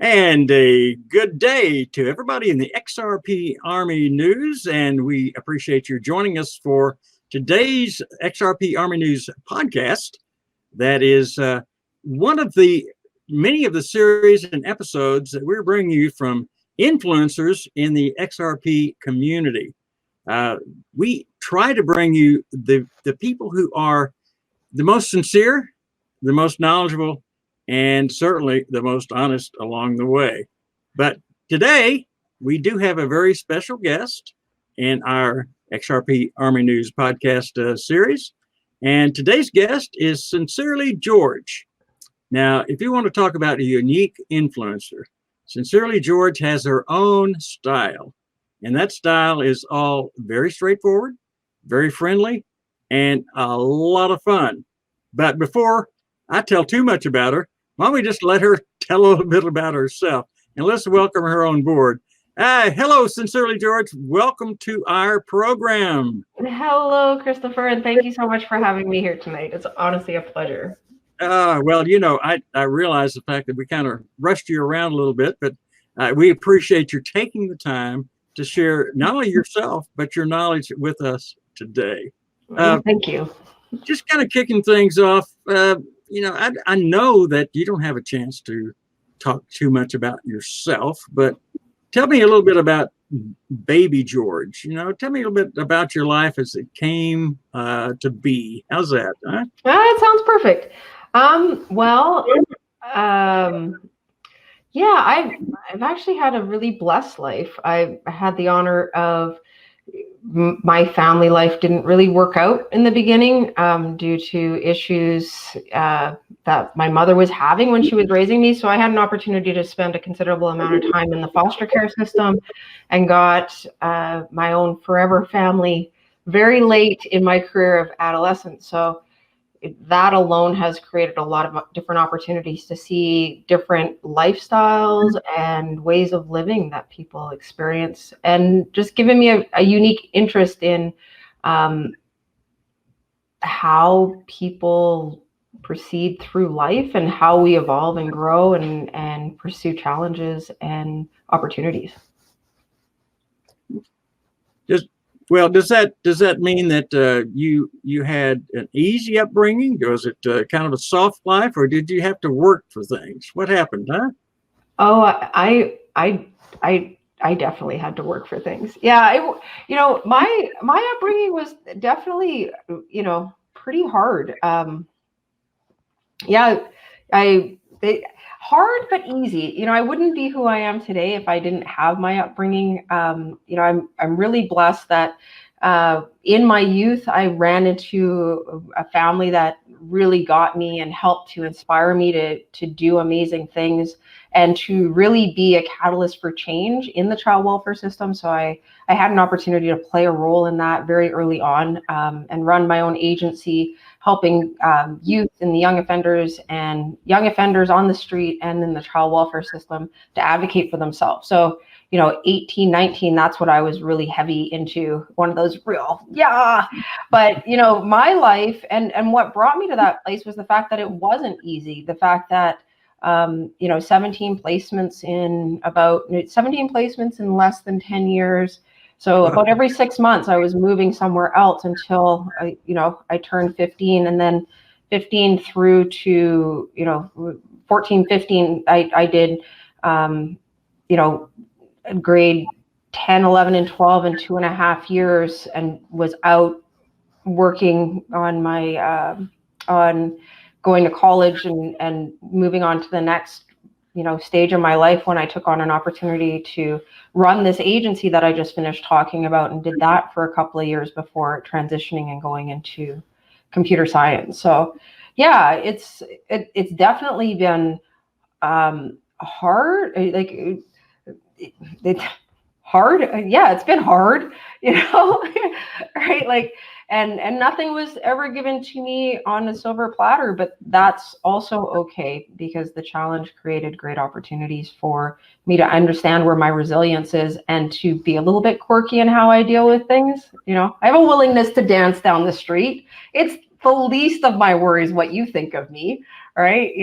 And a good day to everybody in the XRP Army News. And we appreciate you joining us for today's XRP Army News podcast. That is one of the many of the series and episodes that we're bringing you from influencers in the XRP community. We try to bring you the people who are the most sincere, the most knowledgeable, and certainly the most honest along the way. But today, we do have a very special guest in our XRP Army News podcast series. And today's guest is Sincerely George. Now, if you want to talk about a unique influencer, Sincerely George has her own style. And that style is all very straightforward, very friendly, and a lot of fun. But before I tell too much about her, why don't we just let her tell a little bit about herself, and let's welcome her on board. Hello, Sincerely George. Welcome to our program. Hello, Christopher, and thank you so much for having me here tonight. It's honestly a pleasure. Well, you know, I realize the fact that we kind of rushed you around a little bit, but we appreciate you taking the time to share not only yourself, but your knowledge with us today. Thank you. Just kind of kicking things off, you know, I know that you don't have a chance to talk too much about yourself, but tell me a little bit about baby George. You know, tell me a little bit about your life as it came to be. How's that? Huh? It sounds perfect. Yeah, I've actually had a really blessed life. I had the honor of my family life didn't really work out in the beginning due to issues that my mother was having when she was raising me. So I had an opportunity to spend a considerable amount of time in the foster care system and got my own forever family very late in my career of adolescence. So that alone has created a lot of different opportunities to see different lifestyles and ways of living that people experience, and just given me a unique interest in how people proceed through life and how we evolve and grow and pursue challenges and opportunities. Well, does that mean that you had an easy upbringing? Was it kind of a soft life, or did you have to work for things? What happened, huh? Oh, I definitely had to work for things. Yeah, my upbringing was definitely, pretty hard. Hard but easy. I wouldn't be who I am today if I didn't have my upbringing. I'm really blessed that in my youth I ran into a family that really got me and helped to inspire me to do amazing things and to really be a catalyst for change in the child welfare system. So I had an opportunity to play a role in that very early on, and run my own agency, helping youth and the young offenders on the street and in the child welfare system to advocate for themselves. So, 18, 19, that's what I was really heavy into, one of those real, yeah. But, my life and what brought me to that place was the fact that it wasn't easy. The fact that, 17 placements in less than 10 years. So about every 6 months I was moving somewhere else until I turned 15, and then 15 through to 14, 15, I did grade 10, 11, and 12 in 2.5 years, and was out working on my on going to college and moving on to the next stage of my life, when I took on an opportunity to run this agency that I just finished talking about, and did that for a couple of years before transitioning and going into computer science. So yeah, it's definitely been hard. Hard. Yeah, it's been hard, right? Like, and nothing was ever given to me on a silver platter, but that's also okay, because the challenge created great opportunities for me to understand where my resilience is and to be a little bit quirky in how I deal with things. I have a willingness to dance down the street. It's the least of my worries what you think of me, right?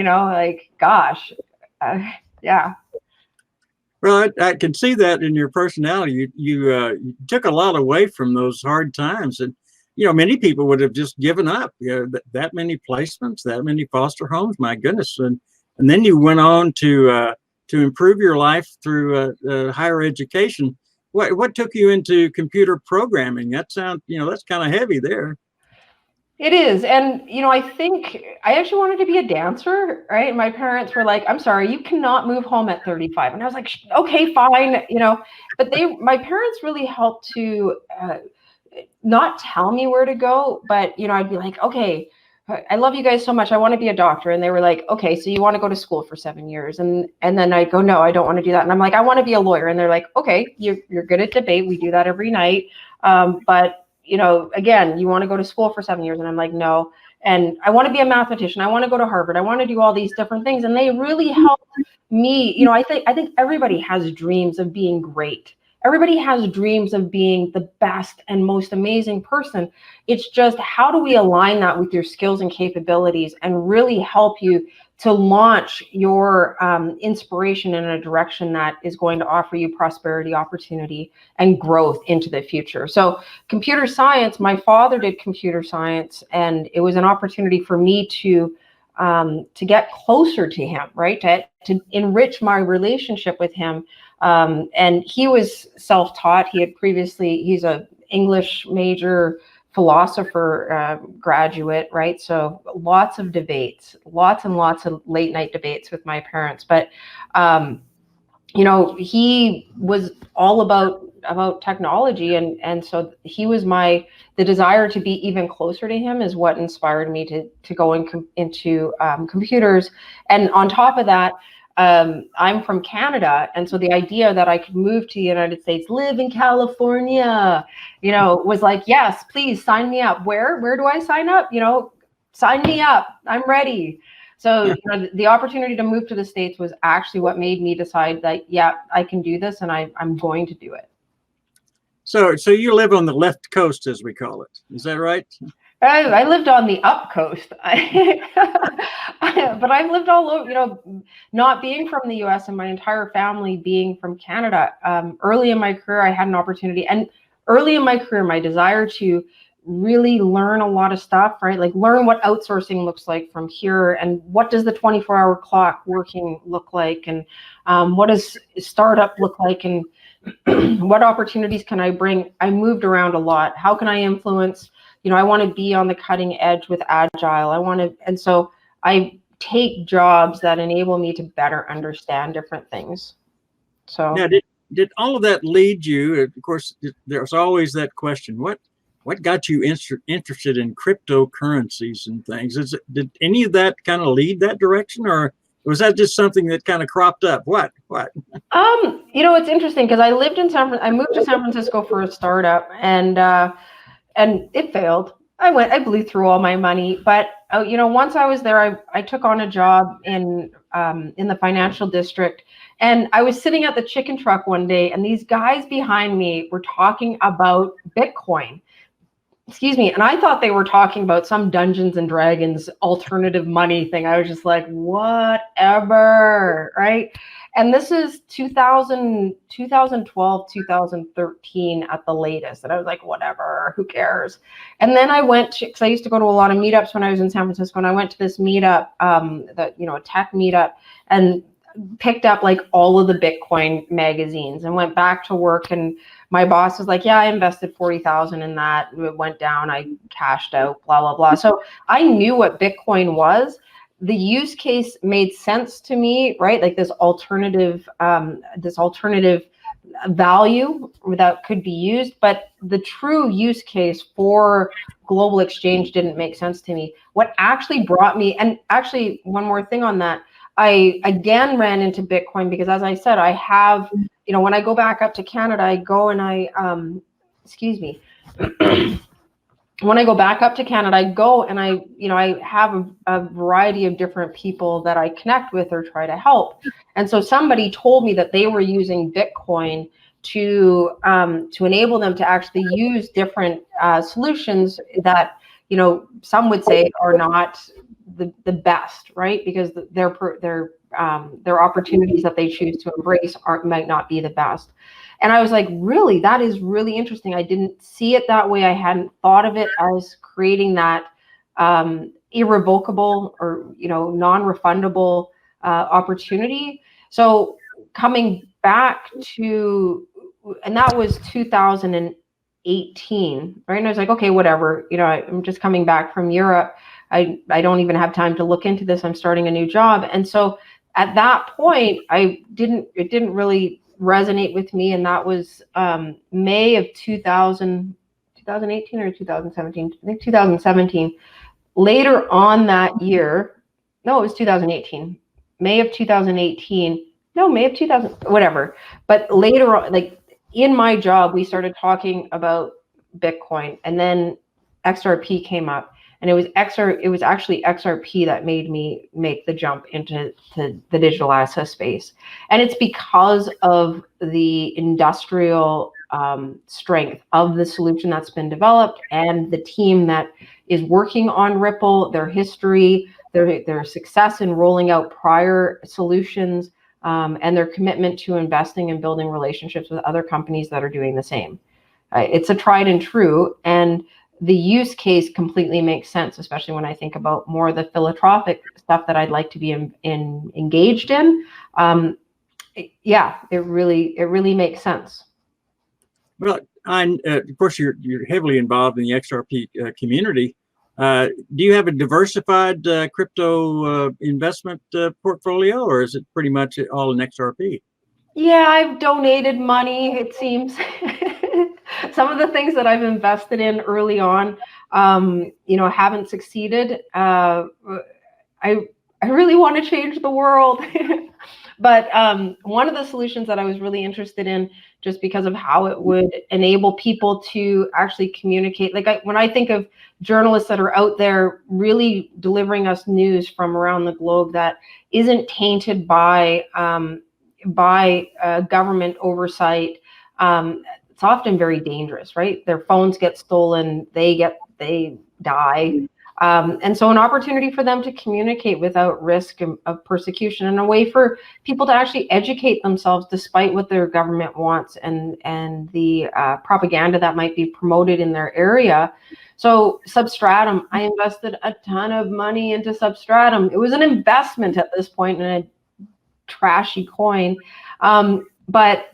Gosh, yeah. Well, I can see that in your personality. You took a lot away from those hard times, and many people would have just given up. That many placements, that many foster homes. My goodness, and then you went on to improve your life through higher education. What took you into computer programming? That sounds, that's kind of heavy there. It is. And, I think I actually wanted to be a dancer, right? My parents were like, I'm sorry, you cannot move home at 35. And I was like, okay, fine, but my parents really helped to not tell me where to go, but, I'd be like, okay, I love you guys so much. I want to be a doctor. And they were like, okay, so you want to go to school for 7 years. And then I'd go, no, I don't want to do that. And I'm like, I want to be a lawyer. And they're like, okay, you're good at debate. We do that every night. But again, you want to go to school for 7 years? And I'm like, no. And I want to be a mathematician. I want to go to Harvard. I want to do all these different things. And they really helped me. I think everybody has dreams of being great. Everybody has dreams of being the best and most amazing person. It's just, how do we align that with your skills and capabilities and really help you to launch your inspiration in a direction that is going to offer you prosperity, opportunity, and growth into the future. So computer science, my father did computer science, and it was an opportunity for me to get closer to him, right? To enrich my relationship with him. And he was self-taught. He's a English major, philosopher graduate, right? So lots of debates, lots and lots of late night debates with my parents. But, he was all about technology. And so he was the desire to be even closer to him is what inspired me to go into computers. And on top of that, I'm from Canada, and so the idea that I could move to the United States, live in California, was like, yes, please sign me up. Where do I sign up? Sign me up. I'm ready. So the opportunity to move to the States was actually what made me decide that, yeah, I can do this, and I'm going to do it. So you live on the left coast, as we call it. Is that right? I lived on the up coast, but I've lived all over, not being from the US and my entire family being from Canada. Early in my career, I had an opportunity, and early in my career, my desire to really learn a lot of stuff, right? Like learn what outsourcing looks like from here, and what does the 24-hour clock working look like, and what does startup look like, and what opportunities can I bring? I moved around a lot. How can I influence? I want to be on the cutting edge with agile. And so I take jobs that enable me to better understand different things. So now, did all of that lead you? Of course, there's always that question: what got you interested in cryptocurrencies and things? Did any of that kind of lead that direction, or was that just something that kind of cropped up? What? It's interesting because I moved to San Francisco for a startup, and it failed. I blew through all my money, but once I was there, I took on a job in the financial district, and I was sitting at the chicken truck one day, and these guys behind me were talking about Bitcoin. Excuse me. And I thought they were talking about some Dungeons and Dragons alternative money thing. I was just like, whatever, right? And this is 2012, 2013 at the latest. And I was like, whatever, who cares? And then I went because I used to go to a lot of meetups when I was in San Francisco, and I went to this meetup, a tech meetup, and picked up like all of the Bitcoin magazines and went back to work. And my boss was like, yeah, I invested 40,000 in that. It went down. I cashed out, blah, blah, blah. So I knew what Bitcoin was. The use case made sense to me, right? Like this alternative value that could be used, but the true use case for global exchange didn't make sense to me. What actually brought me, and actually one more thing on that, I again ran into Bitcoin because, as I said, I have, when I go back up to Canada, I go and when I go back up to Canada, I go and I have a variety of different people that I connect with or try to help. And so somebody told me that they were using Bitcoin to enable them to actually use different solutions that, some would say are not the best, right? Because their opportunities that they choose to embrace might not be the best. And I was like, really, that is really interesting. I didn't see it that way. I hadn't thought of it as creating that irrevocable or non-refundable opportunity. So coming back to, and that was 2018, right? And I was like, okay, whatever. I'm just coming back from Europe. I don't even have time to look into this. I'm starting a new job. And so at that point, it didn't really resonate with me. And that was May of 2018 or 2017, I think 2017. Later on that year, no, it was 2018, May of 2018, no, May of 2000, whatever. But later on, like in my job, we started talking about Bitcoin, and then XRP came up, and it was actually XRP that made me make the jump into the digital asset space. And it's because of the industrial strength of the solution that's been developed, and the team that is working on Ripple, their history, their success in rolling out prior solutions, and their commitment to investing and building relationships with other companies that are doing the same. It's a tried and true, and the use case completely makes sense, especially when I think about more of the philanthropic stuff that I'd like to be engaged in. It really makes sense. Well, of course, you're heavily involved in the XRP community. Do you have a diversified crypto investment portfolio, or is it pretty much all in XRP? Yeah, I've donated money, it seems. Some of the things that I've invested in early on, haven't succeeded. I really want to change the world. But one of the solutions that I was really interested in, just because of how it would enable people to actually communicate, when I think of journalists that are out there really delivering us news from around the globe that isn't tainted by government oversight, it's often very dangerous, right? Their phones get stolen, they die. And so an opportunity for them to communicate without risk of persecution, and a way for people to actually educate themselves despite what their government wants and the propaganda that might be promoted in their area. So Substratum, I invested a ton of money into Substratum. It was an investment at this point in a trashy coin. But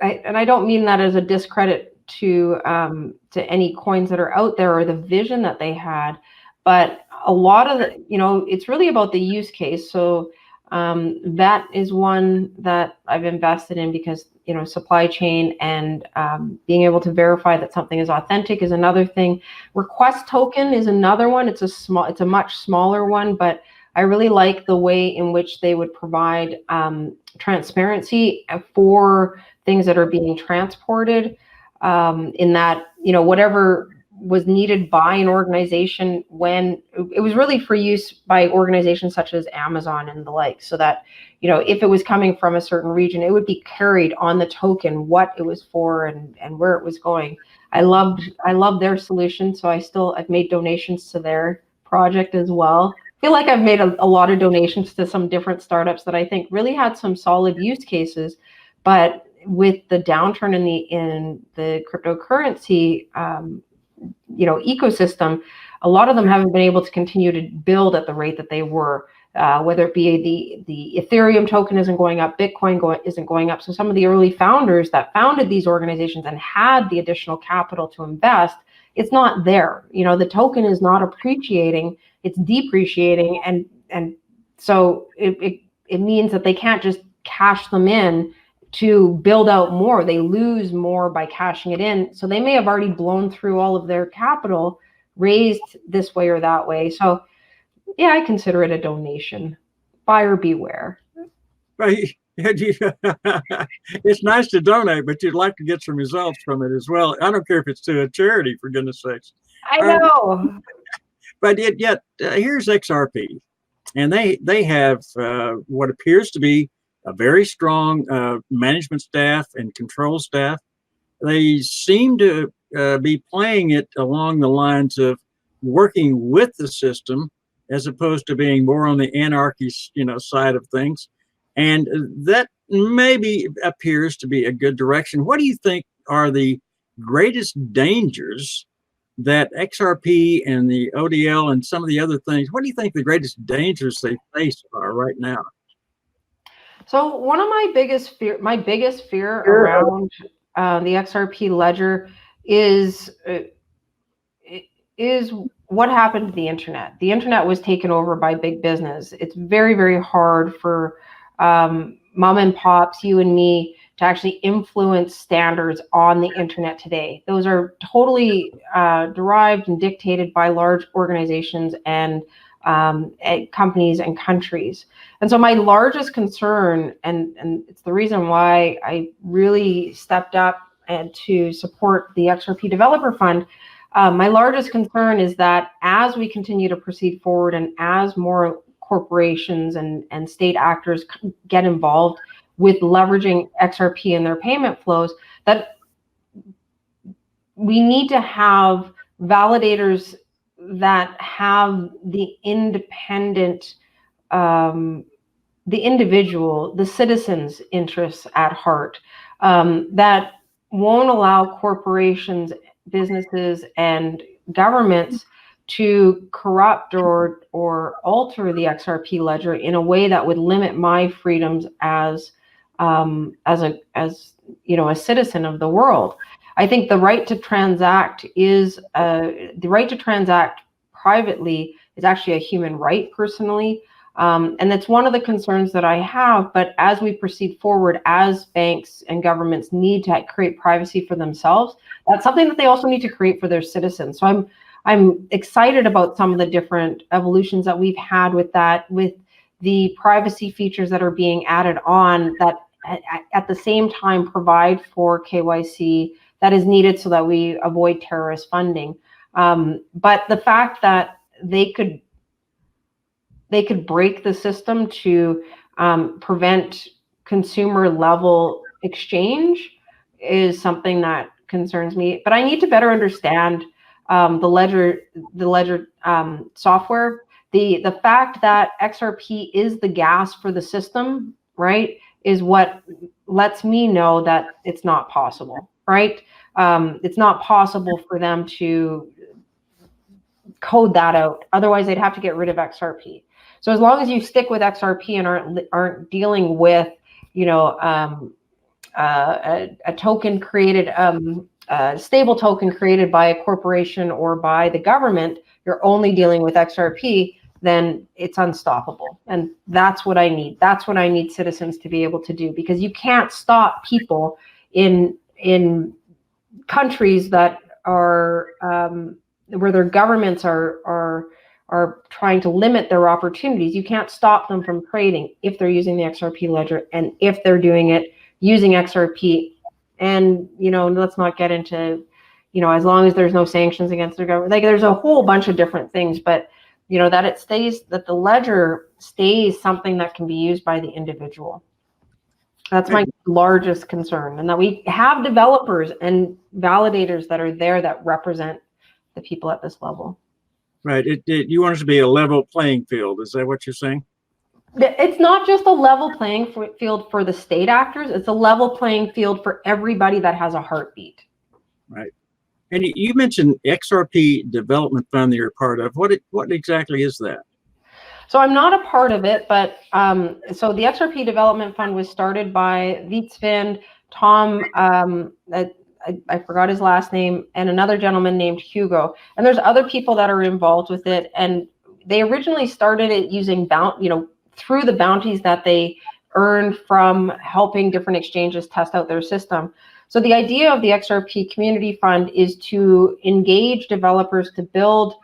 I don't mean that as a discredit to any coins that are out there or the vision that they had, but a lot of it's really about the use case. So that is one that I've invested in because supply chain and being able to verify that something is authentic is another thing. Request token is another one. It's a much smaller one, but I really like the way in which they would provide transparency for things that are being transported, in that, whatever was needed by an organization, when it was really for use by organizations such as Amazon and the like, so that, if it was coming from a certain region, it would be carried on the token, what it was for and where it was going. I loved their solution. So I've made donations to their project as well. I feel like I've made a lot of donations to some different startups that I think really had some solid use cases, but with the downturn in the cryptocurrency ecosystem, a lot of them haven't been able to continue to build at the rate that they were. Whether it be the Ethereum token isn't going up, Bitcoin isn't going up. So some of the early founders that founded these organizations and had the additional capital to invest, it's not there. The token is not appreciating, it's depreciating, and so it means that they can't just cash them in to build out more. They lose more by cashing it in. So they may have already blown through all of their capital raised this way or that way. So yeah, I consider it a donation. Buyer beware. Right. It's nice to donate, but you'd like to get some results from it as well. I don't care if it's to a charity, for goodness sakes. I know. But yet here's XRP, and they have what appears to be a very strong management staff and control staff. They seem to be playing it along the lines of working with the system as opposed to being more on the anarchy, side of things. And that maybe appears to be a good direction. What do you think are the greatest dangers that XRP and the ODL and some of the other things, what do you think the greatest dangers they face are right now? So one of my biggest fear around the XRP ledger is what happened to the internet. The internet was taken over by big business. It's very, very hard for mom and pops, you and me, to actually influence standards on the internet today. Those are totally derived and dictated by large organizations and companies and countries. And so my largest concern, and it's the reason why I really stepped up and to support the XRP Developer Fund, my largest concern is that as we continue to proceed forward and as more corporations and state actors get involved with leveraging XRP in their payment flows, that we need to have validators that have the independent, the individual, the citizens' interests at heart, that won't allow corporations, businesses, and governments to corrupt or alter the XRP ledger in a way that would limit my freedoms as a citizen of the world. I think the right to transact privately is actually a human right, personally. And that's one of the concerns that I have. But as we proceed forward, as banks and governments need to create privacy for themselves, that's something that they also need to create for their citizens. So I'm excited about some of the different evolutions that we've had with that, with the privacy features that are being added on that at the same time provide for KYC that is needed so that we avoid terrorist funding. But the fact that they could break the system to prevent consumer level exchange is something that concerns me. But I need to better understand the ledger software. The fact that XRP is the gas for the system, right, is what lets me know that it's not possible, right? It's not possible for them to code that out. Otherwise, they'd have to get rid of XRP. So as long as you stick with XRP and aren't dealing with, a token created, a stable token created by a corporation or by the government, you're only dealing with XRP, then it's unstoppable. And that's what I need. That's what I need citizens to be able to do, because you can't stop people in countries that are where their governments are trying to limit their opportunities. You can't stop them from trading if they're using the XRP ledger and if they're doing it using XRP. And let's not get into as long as there's no sanctions against their government, like there's a whole bunch of different things, but that the ledger stays something that can be used by the individual. That's my largest concern, and that we have developers and validators that are there that represent the people at this level. Right. You want it to be a level playing field. Is that what you're saying? It's not just a level playing field for the state actors. It's a level playing field for everybody that has a heartbeat. Right. And you mentioned XRP Development Fund that you're part of. What exactly is that? So I'm not a part of it, but so the XRP Development Fund was started by Vitsvind, Tom, I forgot his last name, and another gentleman named Hugo. And there's other people that are involved with it. And they originally started it using through the bounties that they earned from helping different exchanges test out their system. So the idea of the XRP Community Fund is to engage developers to build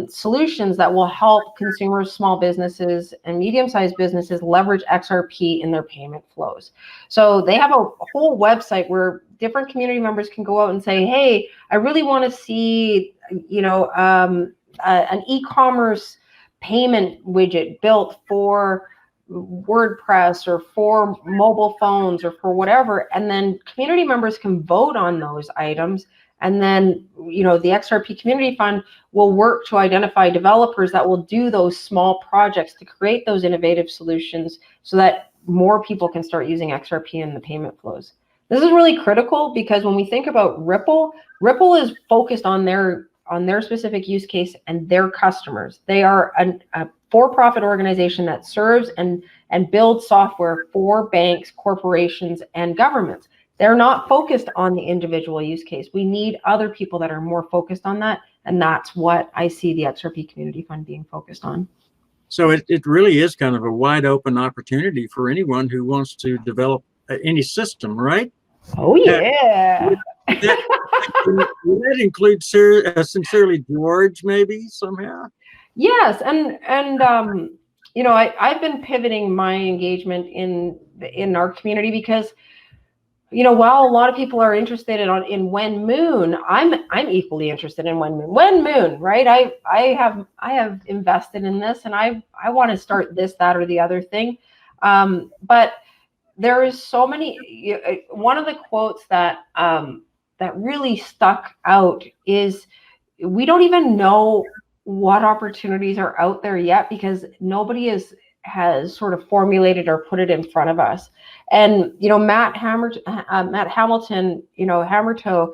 solutions that will help consumers, small businesses, and medium-sized businesses leverage XRP in their payment flows. So they have a whole website where different community members can go out and say, hey, I really want to see, an e-commerce payment widget built for WordPress or for mobile phones or for whatever. And then community members can vote on those items And then, the XRP Community Fund will work to identify developers that will do those small projects to create those innovative solutions so that more people can start using XRP in the payment flows. This is really critical because when we think about Ripple is focused on their specific use case and their customers. They are a for-profit organization that serves and builds software for banks, corporations, and governments. They're not focused on the individual use case. We need other people that are more focused on that, and that's what I see the XRP Community Fund being focused on. So it really is kind of a wide open opportunity for anyone who wants to develop any system, right? Oh, yeah. Would that include Sincerely George, maybe somehow? Yes, and I've been pivoting my engagement in our community because, while a lot of people are interested in When Moon, I'm equally interested in When Moon. When Moon, right? I have invested in this, and I want to start this, that, or the other thing, but there is so many. One of the quotes that really stuck out is, we don't even know what opportunities are out there yet because nobody has sort of formulated or put it in front of us. And Matt Hamilton, Hammertoe,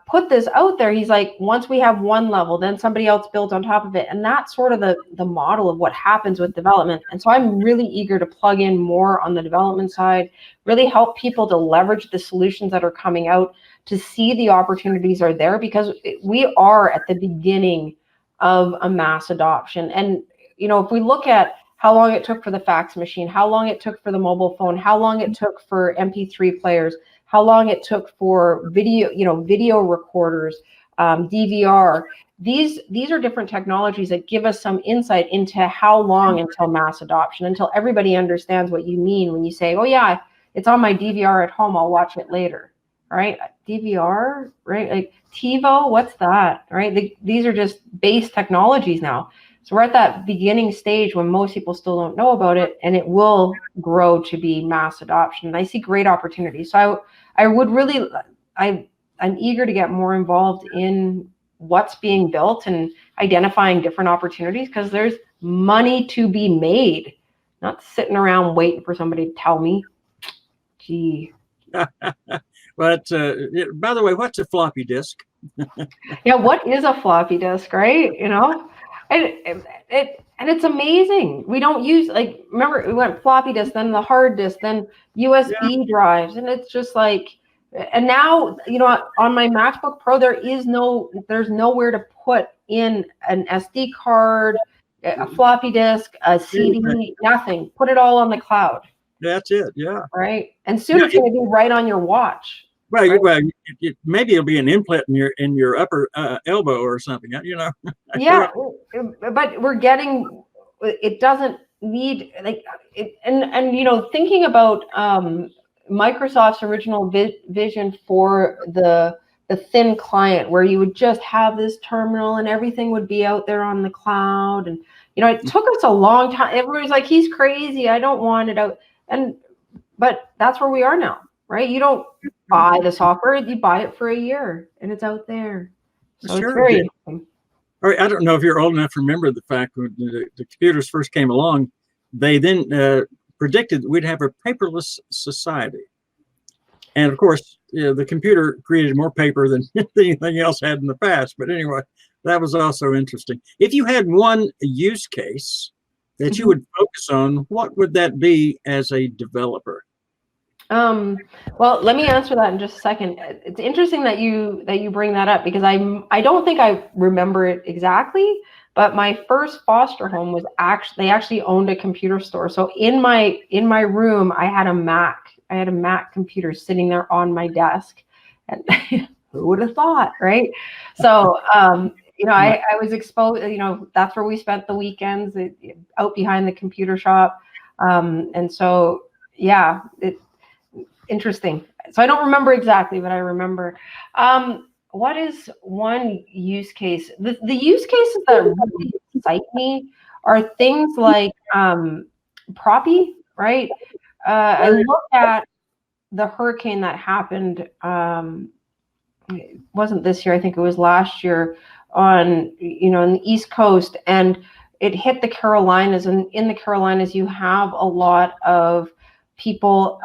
put this out there. He's like, once we have one level, then somebody else builds on top of it, and that's sort of the model of what happens with development. And so I'm really eager to plug in more on the development side, really help people to leverage the solutions that are coming out, to see the opportunities are there, because we are at the beginning of a mass adoption. And if we look at how long it took for the fax machine, how long it took for the mobile phone, how long it took for MP3 players, how long it took for video recorders, DVR. These are different technologies that give us some insight into how long until mass adoption, until everybody understands what you mean when you say, oh yeah, it's on my DVR at home, I'll watch it later, right? DVR, right? Like TiVo, what's that, right? These are just base technologies now. So we're at that beginning stage when most people still don't know about it, and it will grow to be mass adoption. And I see great opportunities. So I'm eager to get more involved in what's being built and identifying different opportunities, because there's money to be made, not sitting around waiting for somebody to tell me. Gee. But by the way, what's a floppy disk? Yeah, what is a floppy disk, right? And it's amazing. We don't use, like, remember, we went floppy disk, then the hard disk, then USB drives, and it's just like, and now, on my MacBook Pro, there's nowhere to put in an SD card, a floppy disk, a CD, nothing. Put it all on the cloud. That's it, yeah. Right, and soon it's going to be right on your watch. Well, right? Well, maybe it'll be an implant in your upper elbow or something, Yeah, but we're getting. It doesn't need like it, and thinking about Microsoft's original vision for the thin client, where you would just have this terminal and everything would be out there on the cloud, and it took us a long time. Everybody's like, he's crazy, I don't want it out, but that's where we are now. Right? You don't buy the software, you buy it for a year and it's out there. So sure. It's very interesting. All right, I don't know if you're old enough to remember the fact when the computers first came along, they then predicted that we'd have a paperless society. And of course, the computer created more paper than anything else had in the past. But anyway, that was also interesting. If you had one use case that you would focus on, what would that be as a developer? Well, let me answer that in just a second. It's interesting that you bring that up, because I don't think I remember it exactly, but my first foster home was they actually owned a computer store. So in my room, I had a Mac computer sitting there on my desk, and who would have thought, right? So I was exposed. That's where we spent the weekends, out behind the computer shop, and so yeah, interesting. So I don't remember exactly, but I remember. What is one use case? The use cases that really excite me are things like Proppy, right? I look at the hurricane that happened. it wasn't this year, I think it was last year, on, in the East Coast, and it hit the Carolinas. And in the Carolinas, you have a lot of people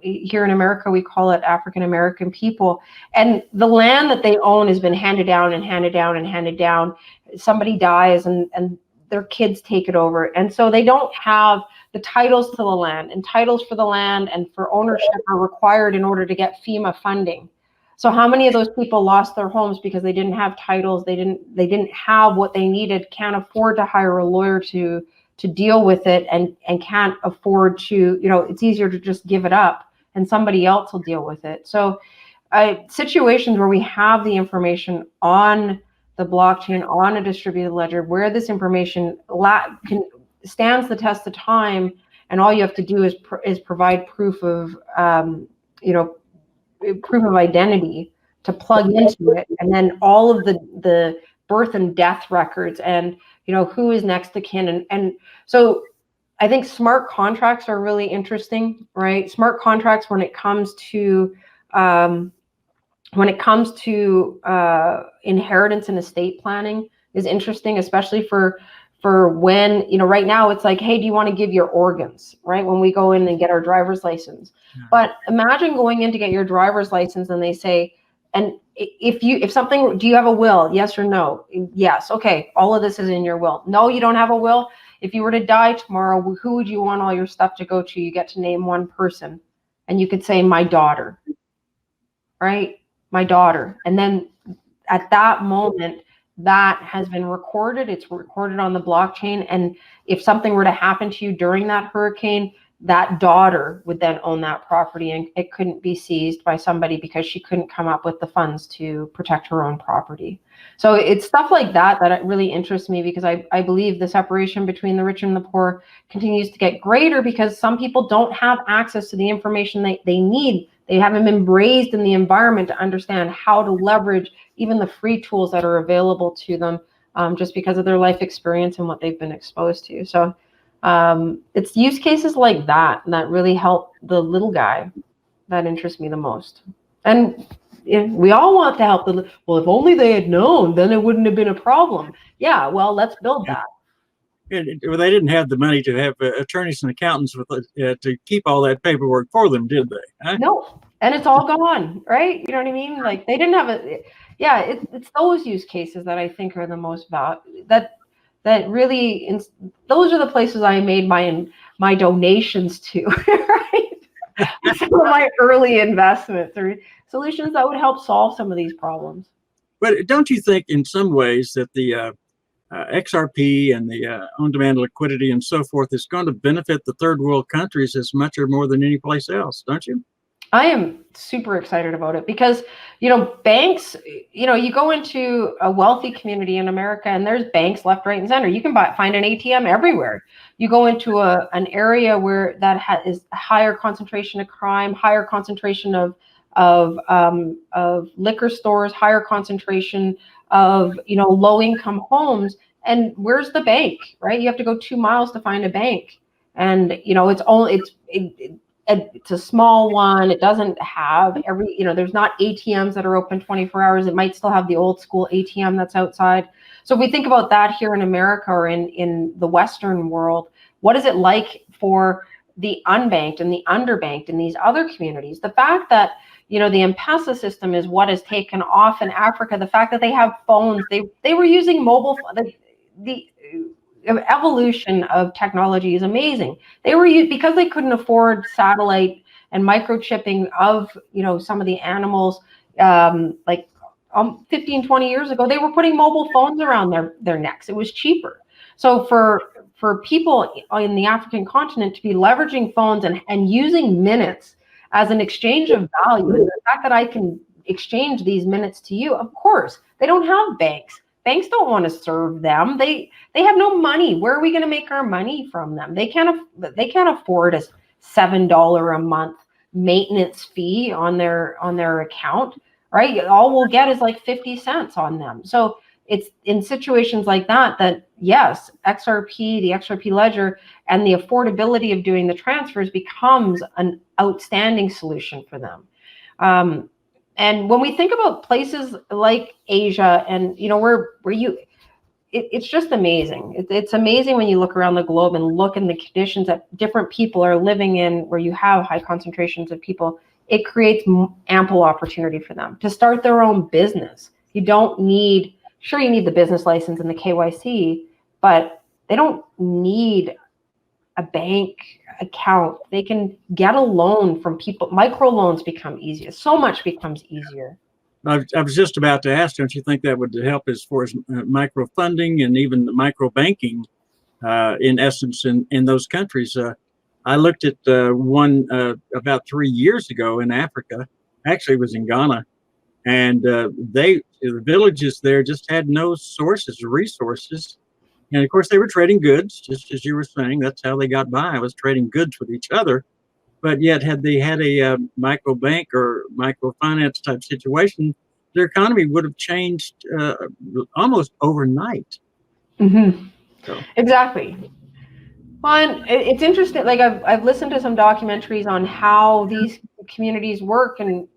here in America, we call it African American people, and the land that they own has been handed down and handed down and handed down. Somebody dies, and their kids take it over, and so they don't have the titles to the land, and titles for the land and for ownership are required in order to get FEMA funding. So how many of those people lost their homes because they didn't have titles, they didn't have what they needed, can't afford to hire a lawyer to deal with it, and can't afford to, it's easier to just give it up and somebody else will deal with it. So situations where we have the information on the blockchain, on a distributed ledger, where this information stands the test of time, and all you have to do is provide proof of proof of identity to plug into it, and then all of the birth and death records, and who is next to kin, and so I think smart contracts are really interesting, right? Smart contracts when it comes to inheritance and estate planning is interesting, especially for when, right now it's like, hey, do you want to give your organs, right? When we go in and get our driver's license. Yeah. But imagine going in to get your driver's license and they say, and if something, do you have a will? Yes or no? Yes. Okay. All of this is in your will. No, you don't have a will. If you were to die tomorrow, who would you want all your stuff to go to? You get to name one person, and you could say, my daughter, right? My daughter. And then at that moment, that has been recorded. It's recorded on the blockchain. And if something were to happen to you during that hurricane, that daughter would then own that property, and it couldn't be seized by somebody because she couldn't come up with the funds to protect her own property. So it's stuff like that that really interests me, because I believe the separation between the rich and the poor continues to get greater because some people don't have access to the information they need. They haven't been raised in the environment to understand how to leverage even the free tools that are available to them, just because of their life experience and what they've been exposed to. So it's use cases like that really help the little guy that interests me the most. And we all want to help well, if only they had known, then it wouldn't have been a problem. Yeah, well, let's build that. Well, they didn't have the money to have attorneys and accountants to keep all that paperwork for them, did they? Huh? No, and it's all gone, right? You know what I mean? Like they didn't have it's those use cases that I think are the most valuable. That really, those are the places I made my donations to, right? Some of my early investments or solutions that would help solve some of these problems. But don't you think in some ways that the XRP and the on-demand liquidity and so forth is going to benefit the third world countries as much or more than any place else, don't you? I am super excited about it because, banks, you go into a wealthy community in America and there's banks left, right, and center. You can find an ATM everywhere. You go into an area where that is a higher concentration of crime, higher concentration of liquor stores, higher concentration of, low-income homes. And where's the bank, right? You have to go 2 miles to find a bank. And, it's a small one. It doesn't have there's not ATMs that are open 24 hours. It might still have the old school ATM that's outside. So if we think about that here in America or in the Western world, what is it like for the unbanked and the underbanked in these other communities? The fact that, the M-Pesa system is what has taken off in Africa. The fact that they have phones, they were using mobile, the evolution of technology is amazing. They were because they couldn't afford satellite and microchipping of some of the animals 15, 20 years ago. They were putting mobile phones around their necks. It was cheaper. So for people in the African continent to be leveraging phones and using minutes as an exchange of value, and the fact that I can exchange these minutes to you, of course, they don't have banks. Banks don't want to serve them. They have no money. Where are we going to make our money from them? They can't afford a $7 a month maintenance fee on their account, right? All we'll get is like 50 cents on them. So it's in situations like that yes, XRP, the XRP ledger, and the affordability of doing the transfers becomes an outstanding solution for them. And when we think about places like Asia, and it's just amazing. It's amazing when you look around the globe and look in the conditions that different people are living in, where you have high concentrations of people. It creates ample opportunity for them to start their own business. You don't need, sure, you need the business license and the KYC, but they don't need a bank account. They can get a loan from people. Microloans become easier. So much becomes easier. I was just about to ask, don't you think that would help as far as micro funding and even the micro banking, in essence, in those countries? I looked at one about 3 years ago in Africa. Actually, it was in Ghana, and the villages there just had no sources or resources. And of course, they were trading goods, just as you were saying. That's how they got by, was trading goods with each other. But yet, had they had a micro bank or microfinance type situation, their economy would have changed almost overnight. Mm-hmm. So. Exactly. Well, and it's interesting. Like I've listened to some documentaries on how these communities work, and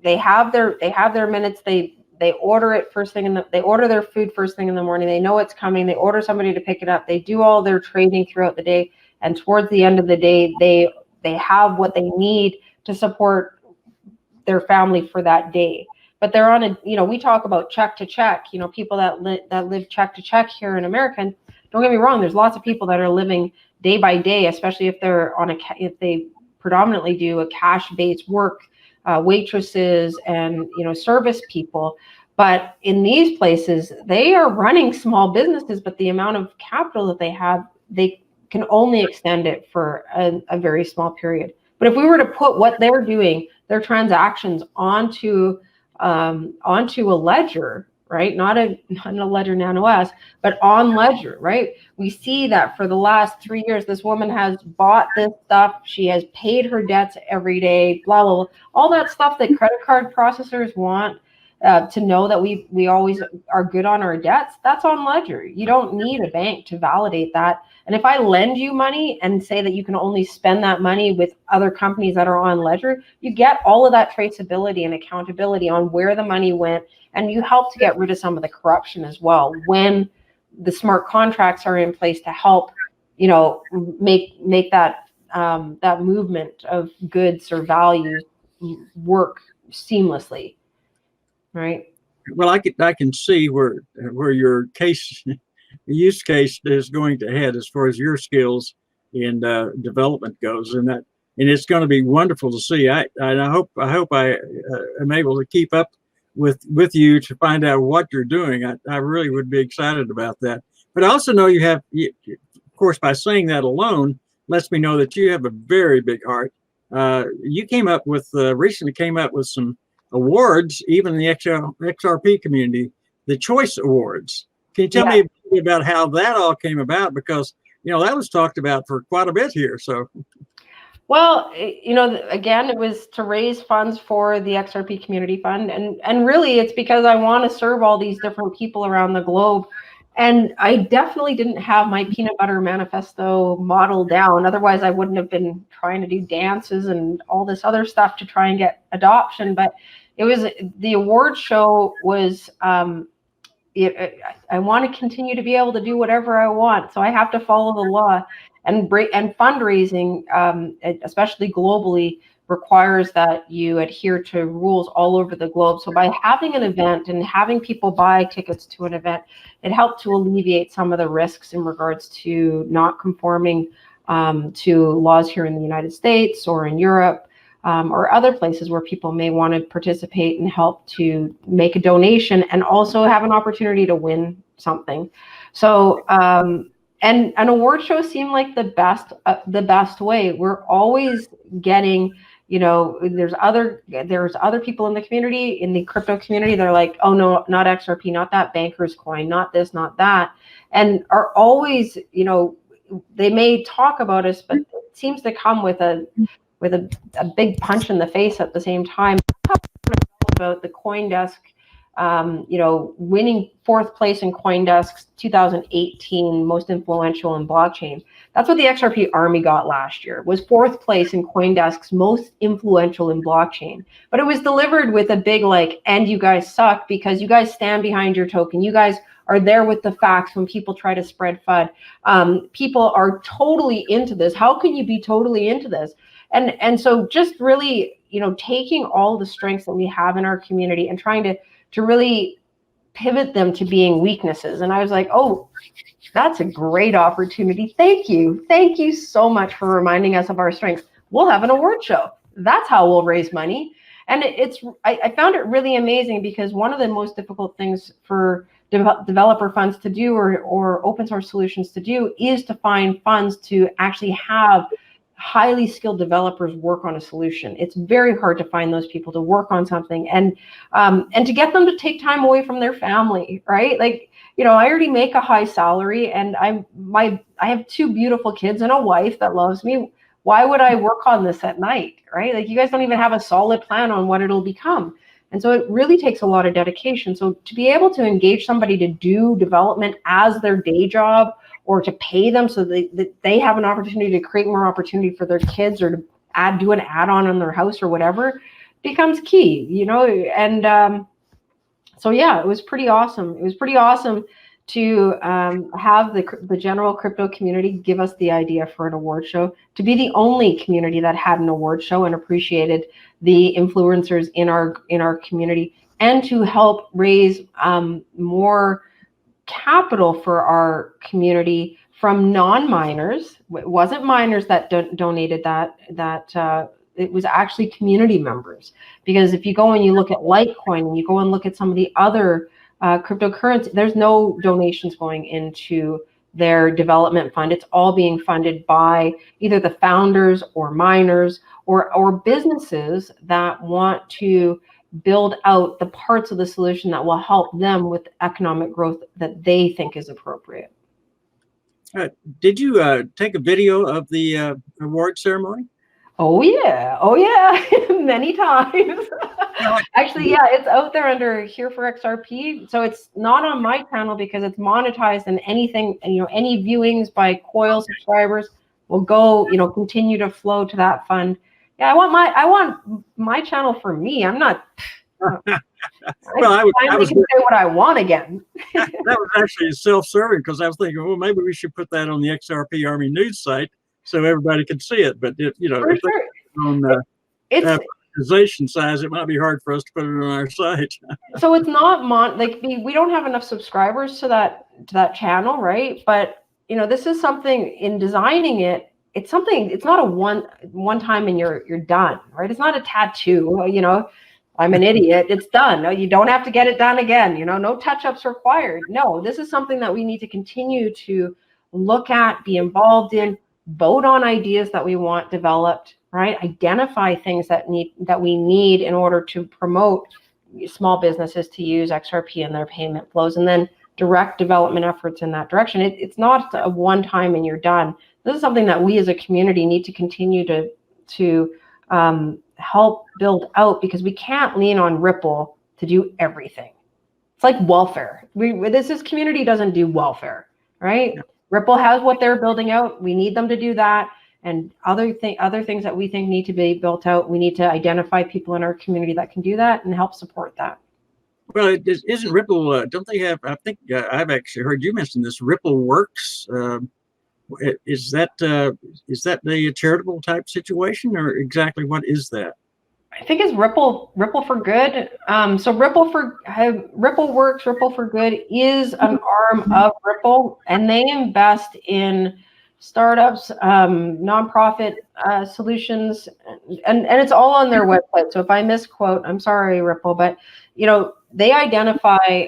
they have their minutes. They order it first thing they order their food first thing in the morning. They know it's coming. They order somebody to pick it up. They do all their trading throughout the day, and towards the end of the day, they have what they need to support their family for that day. But they're on we talk about check to check, people that live check to check here in America. And don't get me wrong, there's lots of people that are living day by day, especially if they're if they predominantly do a cash-based work, waitresses and, service people. But in these places, they are running small businesses, but the amount of capital that they have, they can only extend it for a very small period. But if we were to put what they're doing, their transactions onto a ledger, right? Not a Ledger Nano S, but on Ledger, right? We see that for the last 3 years, this woman has bought this stuff. She has paid her debts every day, blah, blah, blah. All that stuff that credit card processors want to know that we always are good on our debts, that's on Ledger. You don't need a bank to validate that. And if I lend you money and say that you can only spend that money with other companies that are on Ledger, you get all of that traceability and accountability on where the money went, and you help to get rid of some of the corruption as well when the smart contracts are in place to help, make that that movement of goods or values work seamlessly. Right. Well, I can see where your use case is going to head as far as your skills in development goes, and it's going to be wonderful to see. I hope I am able to keep up with you to find out what you're doing. I really would be excited about that. But I also know of course, by saying that alone lets me know that you have a very big heart. You recently came up with some awards, even in the XRP community, the Choice Awards. Can you tell me a bit about how that all came about? Because, that was talked about for quite a bit here. So, well, again, it was to raise funds for the XRP Community Fund. And really, it's because I want to serve all these different people around the globe. And I definitely didn't have my peanut butter manifesto model down. Otherwise, I wouldn't have been trying to do dances and all this other stuff to try and get adoption. But the award show was, I want to continue to be able to do whatever I want. So I have to follow the law. And fundraising, especially globally, requires that you adhere to rules all over the globe. So by having an event and having people buy tickets to an event, it helped to alleviate some of the risks in regards to not conforming to laws here in the United States or in Europe, or other places where people may want to participate and help to make a donation and also have an opportunity to win something. So, and an award show seemed like the best way. We're always getting, there's other people in the community, in the crypto community, they're like, oh no, not XRP, not that banker's coin, not this, not that, and are always, they may talk about us, but it seems to come with a big punch in the face at the same time. About the CoinDesk winning 4th place in CoinDesk's 2018 most influential in blockchain. That's what the XRP Army got last year, was 4th place in CoinDesk's most influential in blockchain. But it was delivered with a big and you guys suck because you guys stand behind your token. You guys are there with the facts when people try to spread FUD. People are totally into this. How can you be totally into this? And so just really, taking all the strengths that we have in our community and trying to really pivot them to being weaknesses. And I was like, oh, that's a great opportunity. Thank you. Thank you so much for reminding us of our strengths. We'll have an award show. That's how we'll raise money. And I found it really amazing because one of the most difficult things for developer funds to do or open source solutions to do is to find funds to actually have highly skilled developers work on a solution. It's very hard to find those people to work on something and to get them to take time away from their family, right? I already make a high salary and I have 2 beautiful kids and a wife that loves me. Why would I work on this at night, right? You guys don't even have a solid plan on what it'll become. And so it really takes a lot of dedication. So to be able to engage somebody to do development as their day job or to pay them so that they have an opportunity to create more opportunity for their kids or to do an add-on on their house or whatever becomes key, And so, yeah, it was pretty awesome. It was pretty awesome to have the general crypto community give us the idea for an award show, to be the only community that had an award show and appreciated the influencers in our community, and to help raise more capital for our community from non-miners. It wasn't miners that donated that it was actually community members. Because if you go and you look at Litecoin and you go and look at some of the other cryptocurrency, there's no donations going into their development fund. It's all being funded by either the founders or miners or businesses that want to build out the parts of the solution that will help them with economic growth that they think is appropriate. Did you take a video of the award ceremony? Oh yeah, many times. Actually, yeah, it's out there under Here for XRP. So it's not on my channel because it's monetized, and anything, any viewings by Coil subscribers will go, continue to flow to that fund. Yeah, I want my channel for me. I'm not. Well, I was say what I want again. That was actually self-serving because I was thinking, well, maybe we should put that on the XRP Army News site so everybody could see it. But if on organization size, it might be hard for us to put it on our site. So it's not we don't have enough subscribers to that channel, right? But this is something in designing it. It's something. It's not a one time and you're done, right? It's not a tattoo. I'm an idiot. It's done. No, you don't have to get it done again. No touch-ups required. No, this is something that we need to continue to look at, be involved in, vote on ideas that we want developed, right? Identify things that we need in order to promote small businesses to use XRP in their payment flows, and then direct development efforts in that direction. It's not a one time and you're done. This is something that we as a community need to continue to help build out, because we can't lean on Ripple to do everything. It's like welfare. This community doesn't do welfare, right? Yeah. Ripple has what they're building out. We need them to do that. And other things that we think need to be built out, we need to identify people in our community that can do that and help support that. Well, isn't Ripple, don't they have, I think I've actually heard you mention this, Ripple Works. Is that the charitable type situation, or exactly what is that? I think it's Ripple for Good. So Ripple Works, Ripple for Good is an arm of Ripple, and they invest in startups, nonprofit solutions, and it's all on their website. So if I misquote, I'm sorry, Ripple, but they identify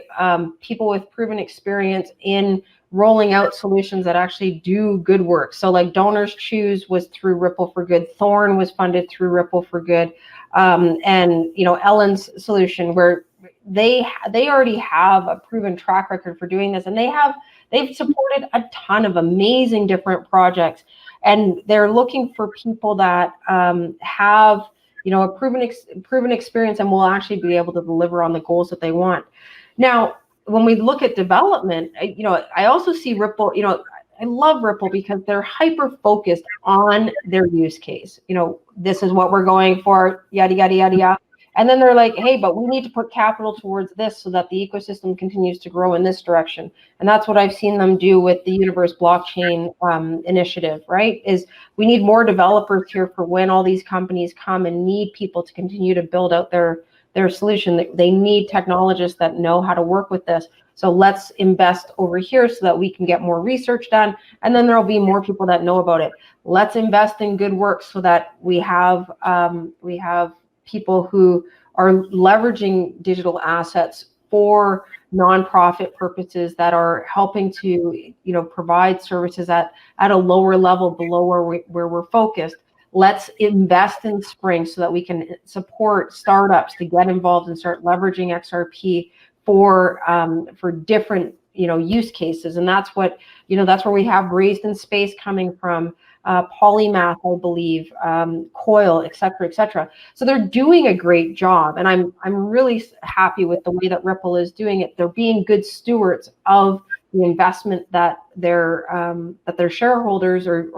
people with proven experience in rolling out solutions that actually do good work. So like Donors Choose was through Ripple for Good, Thorn was funded through Ripple for Good, and Ellen's solution, where they already have a proven track record for doing this, and they've supported a ton of amazing different projects, and they're looking for people that have a proven experience, and will actually be able to deliver on the goals that they want. Now, when we look at development, I also see Ripple. I love Ripple because they're hyper focused on their use case. This is what we're going for, yada yada yada yada. And then they're like, hey, but we need to put capital towards this so that the ecosystem continues to grow in this direction. And that's what I've seen them do with the Universe blockchain initiative, right? Is we need more developers here for when all these companies come and need people to continue to build out their solution. They need technologists that know how to work with this. So let's invest over here so that we can get more research done. And then there'll be more people that know about it. Let's invest in good work so that we have people who are leveraging digital assets for nonprofit purposes that are helping to provide services at a lower level below where we're focused. Let's invest in Spring so that we can support startups to get involved and start leveraging XRP for different use cases. And that's what that's where we have Raised in Space coming from, Polymath, I believe, Coil, et cetera. So they're doing a great job, and I'm really happy with the way that Ripple is doing it. They're being good stewards of the investment that their shareholders or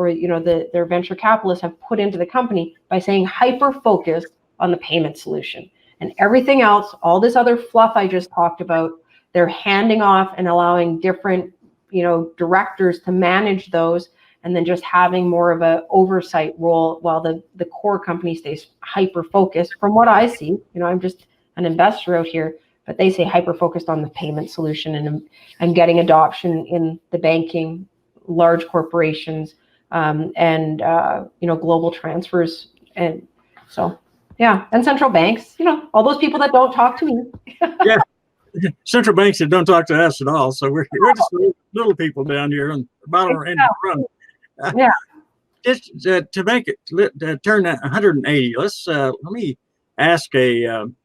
their venture capitalists have put into the company by saying hyper focused on the payment solution, and everything else, all this other fluff I just talked about, they're handing off and allowing different directors to manage those, and then just having more of a oversight role while the core company stays hyper focused. From what I see, I'm just an investor out here, but they say hyper focused on the payment solution and getting adoption in the banking, large corporations, and global transfers. And so, yeah, and central banks, all those people that don't talk to me. Yeah, central banks that don't talk to us at all. So we're just little people down here on the bottom end of the run. Yeah. Just to make it turn 180, let me ask an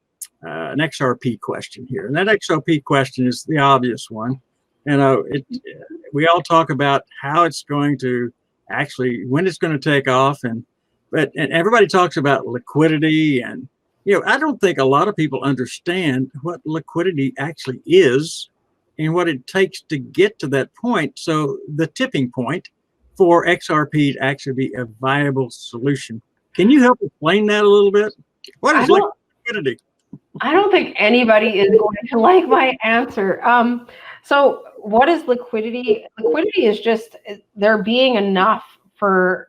XRP question here, and that XRP question is the obvious one. We all talk about how it's going to actually, when it's going to take off, and everybody talks about liquidity, and I don't think a lot of people understand what liquidity actually is and what it takes to get to that point. So the tipping point for XRP to actually be a viable solution. Can you help explain that a little bit? What is liquidity? I don't think anybody is going to like my answer. So what is liquidity? Liquidity is just there being enough for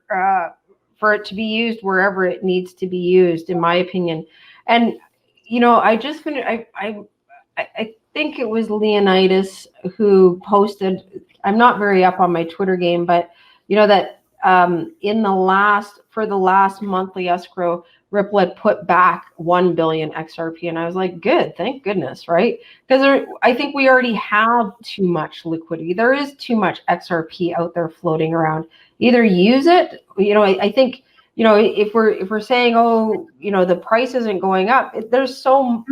it to be used wherever it needs to be used, in my opinion. And I just finished. I think it was Leonidas who posted. I'm not very up on my Twitter game, but that for the last monthly escrow, Ripple had put back 1 billion XRP, and I was like, good, thank goodness, right? Because I think we already have too much liquidity. There is too much XRP out there floating around. Either use it, I think, if we're saying, the price isn't going up, there's so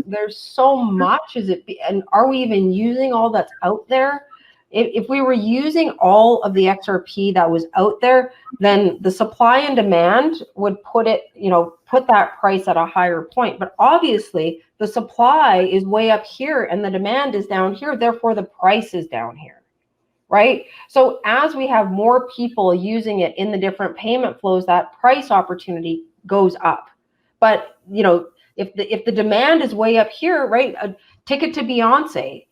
much. And are we even using all that's out there? If we were using all of the XRP that was out there, then the supply and demand would put that price at a higher point. But obviously, the supply is way up here and the demand is down here. Therefore, the price is down here, right? So as we have more people using it in the different payment flows, that price opportunity goes up. But if the demand is way up here, right? A ticket to Beyonce.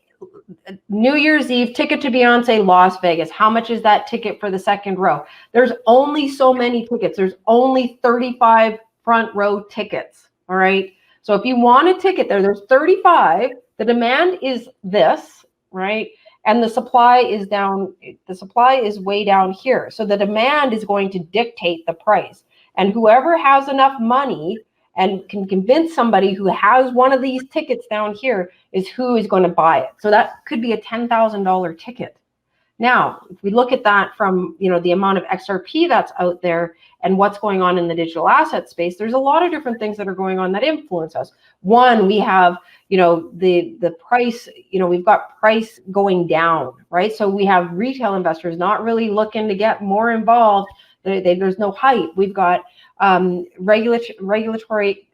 New Year's Eve ticket to Beyonce, Las Vegas. How much is that ticket for the second row? There's only so many tickets. There's only 35 front row tickets. All right. So if you want a ticket there's 35. The demand is this, right? And the supply is down. The supply is way down here. So the demand is going to dictate the price. And whoever has enough money and can convince somebody who has one of these tickets down here is who is going to buy it. So that could be a $10,000 ticket. Now, if we look at that from the amount of XRP that's out there and what's going on in the digital asset space, there's a lot of different things that are going on that influence us. One, we have the price. We've got price going down, right? So we have retail investors not really looking to get more involved. There's no hype. We've got regulatory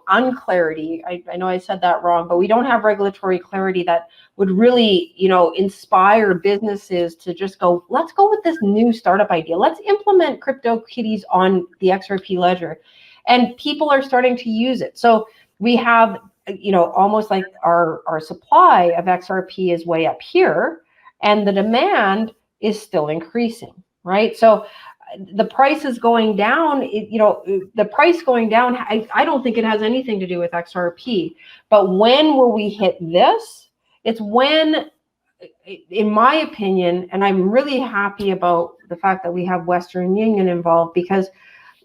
unclarity. I know I said that wrong, but we don't have regulatory clarity that would really, inspire businesses to just go, let's go with this new startup idea. Let's implement CryptoKitties on the XRP ledger. And people are starting to use it. So we have, almost like our supply of XRP is way up here and the demand is still increasing, right? So the price is going down, the price going down, I don't think it has anything to do with XRP. But when will we hit this? It's when, in my opinion, and I'm really happy about the fact that we have Western Union involved, because,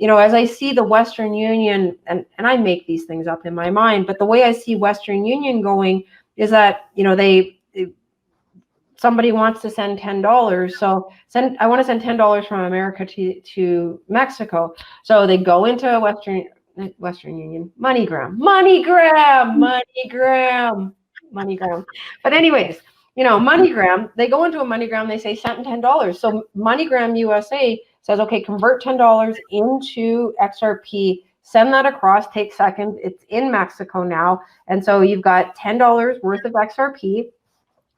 as I see the Western Union, and I make these things up in my mind, but the way I see Western Union going is that, somebody wants to send $10. So I want to send $10 from America to Mexico. So they go into Western Union, MoneyGram. But anyways, MoneyGram, they go into a MoneyGram, they say send $10. So MoneyGram USA says, okay, convert $10 into XRP, send that across, take seconds. It's in Mexico now. And so you've got $10 worth of XRP.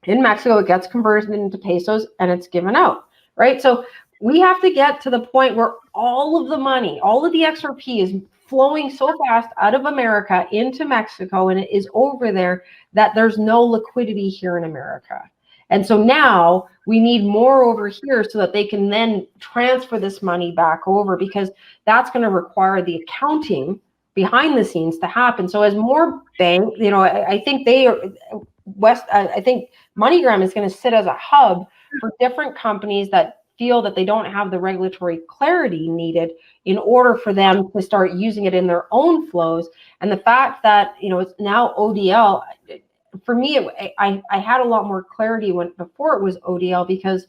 In Mexico, it gets converted into pesos and it's given out, right? So we have to get to the point where all of the money, all of the XRP is flowing so fast out of America into Mexico and it is over there that there's no liquidity here in America. And so now we need more over here so that they can then transfer this money back over, because that's going to require the accounting behind the scenes to happen. So as more bank, I think I think MoneyGram is going to sit as a hub for different companies that feel that they don't have the regulatory clarity needed in order for them to start using it in their own flows. And the fact that, it's now ODL, for me, I had a lot more clarity before it was ODL, because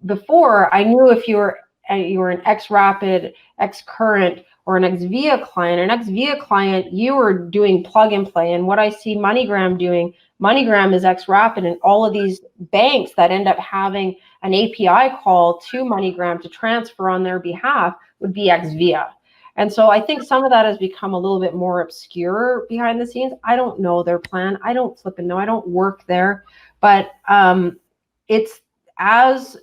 before I knew if you were an XRapid, XCurrent, or an XVIA client. An XVIA client, you were doing plug and play. And what I see MoneyGram doing, MoneyGram is XRapid, and all of these banks that end up having an API call to MoneyGram to transfer on their behalf would be XVIA. And so I think some of that has become a little bit more obscure behind the scenes. I don't know their plan. I don't flip and know. I don't work there. But it's as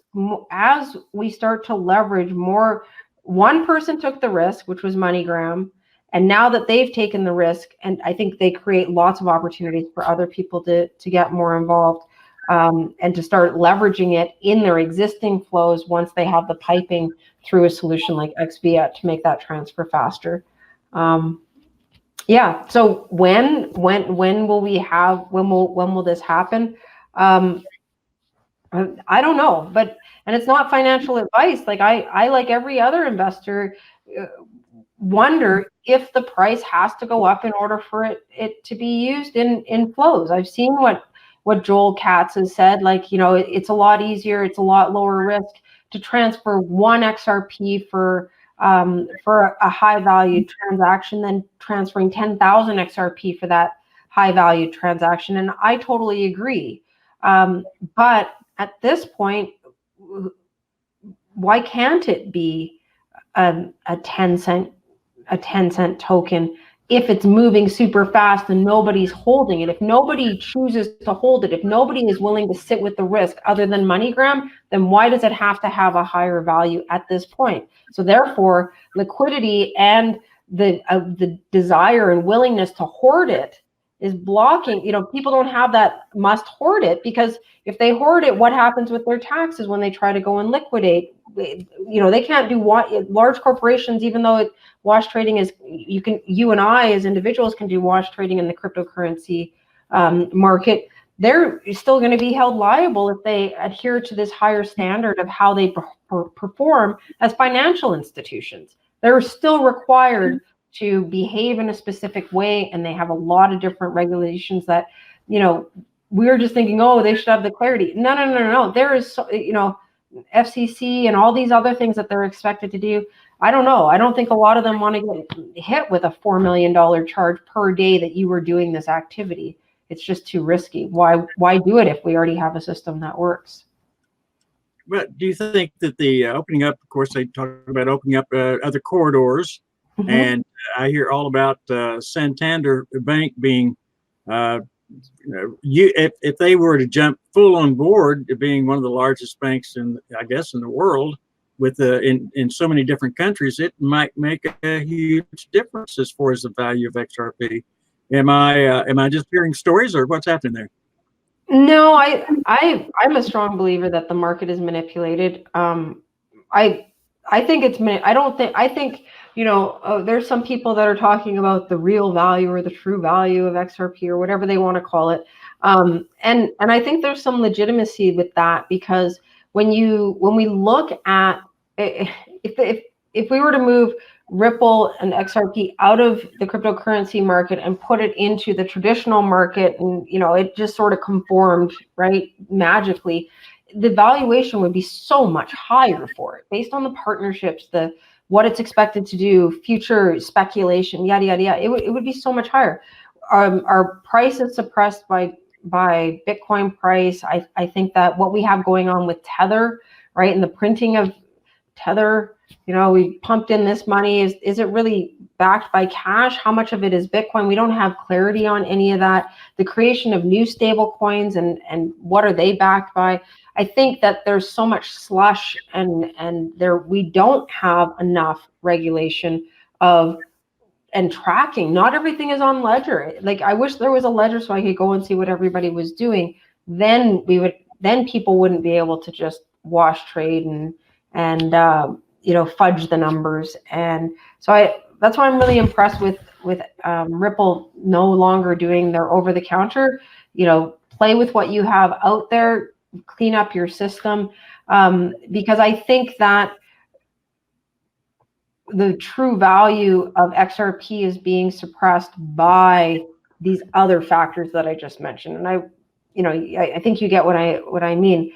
we start to leverage more. One person took the risk, which was MoneyGram, and now that they've taken the risk, and I think they create lots of opportunities for other people to get more involved and to start leveraging it in their existing flows once they have the piping through a solution like XVIA to make that transfer faster. Yeah. So when will this happen? I don't know, and it's not financial advice. Like I like every other investor, wonder if the price has to go up in order for it to be used in flows. I've seen what Joel Katz has said, like, it's a lot easier, it's a lot lower risk to transfer one XRP for a high value transaction than transferring 10,000 XRP for that high value transaction. And I totally agree. But at this point, why can't it be a 10-cent token if it's moving super fast and nobody's holding it? If nobody chooses to hold it, if nobody is willing to sit with the risk other than MoneyGram, then why does it have to have a higher value at this point? So therefore, liquidity and the desire and willingness to hoard it is blocking. People don't have that must hoard it, because if they hoard it, what happens with their taxes when they try to go and liquidate? They can't do large corporations, even though wash trading is, you and I as individuals can do wash trading in the cryptocurrency market. They're still going to be held liable if they adhere to this higher standard of how they perform as financial institutions. They're still required to behave in a specific way, and they have a lot of different regulations that, we're just thinking, oh, they should have the clarity. No. There is, FCC and all these other things that they're expected to do. I don't know. I don't think a lot of them want to get hit with a $4 million charge per day that you were doing this activity. It's just too risky. Why do it if we already have a system that works? But do you think that the opening up, of course, they talk about opening up other corridors, And I hear all about Santander Bank being, if they were to jump full on board to being one of the largest banks I guess, in the world, with in so many different countries, it might make a huge difference as far as the value of XRP. Am I just hearing stories, or what's happening there? No, I'm a strong believer that the market is manipulated. I think I think, there's some people that are talking about the real value or the true value of XRP or whatever they want to call it. And I think there's some legitimacy with that, because when we look at, if we were to move Ripple and XRP out of the cryptocurrency market and put it into the traditional market, and it just sort of conformed, right, magically, the valuation would be so much higher for it based on the partnerships, what it's expected to do, future speculation, yada yada yada. It would be so much higher. Our price is suppressed by Bitcoin price. I think that what we have going on with Tether, right, and the printing of Tether, we pumped in this money. Is it really backed by cash? How much of it is Bitcoin? We don't have clarity on any of that. The creation of new stable coins and what are they backed by? I think that there's so much slush, and we don't have enough regulation and tracking. Not everything is on Ledger. Like, I wish there was a Ledger so I could go and see what everybody was doing. Then people wouldn't be able to just wash trade and fudge the numbers. And so that's why I'm really impressed with Ripple no longer doing their over the counter. Play with what you have out there, clean up your system, because I think that the true value of XRP is being suppressed by these other factors that I just mentioned. And I think you get what I mean.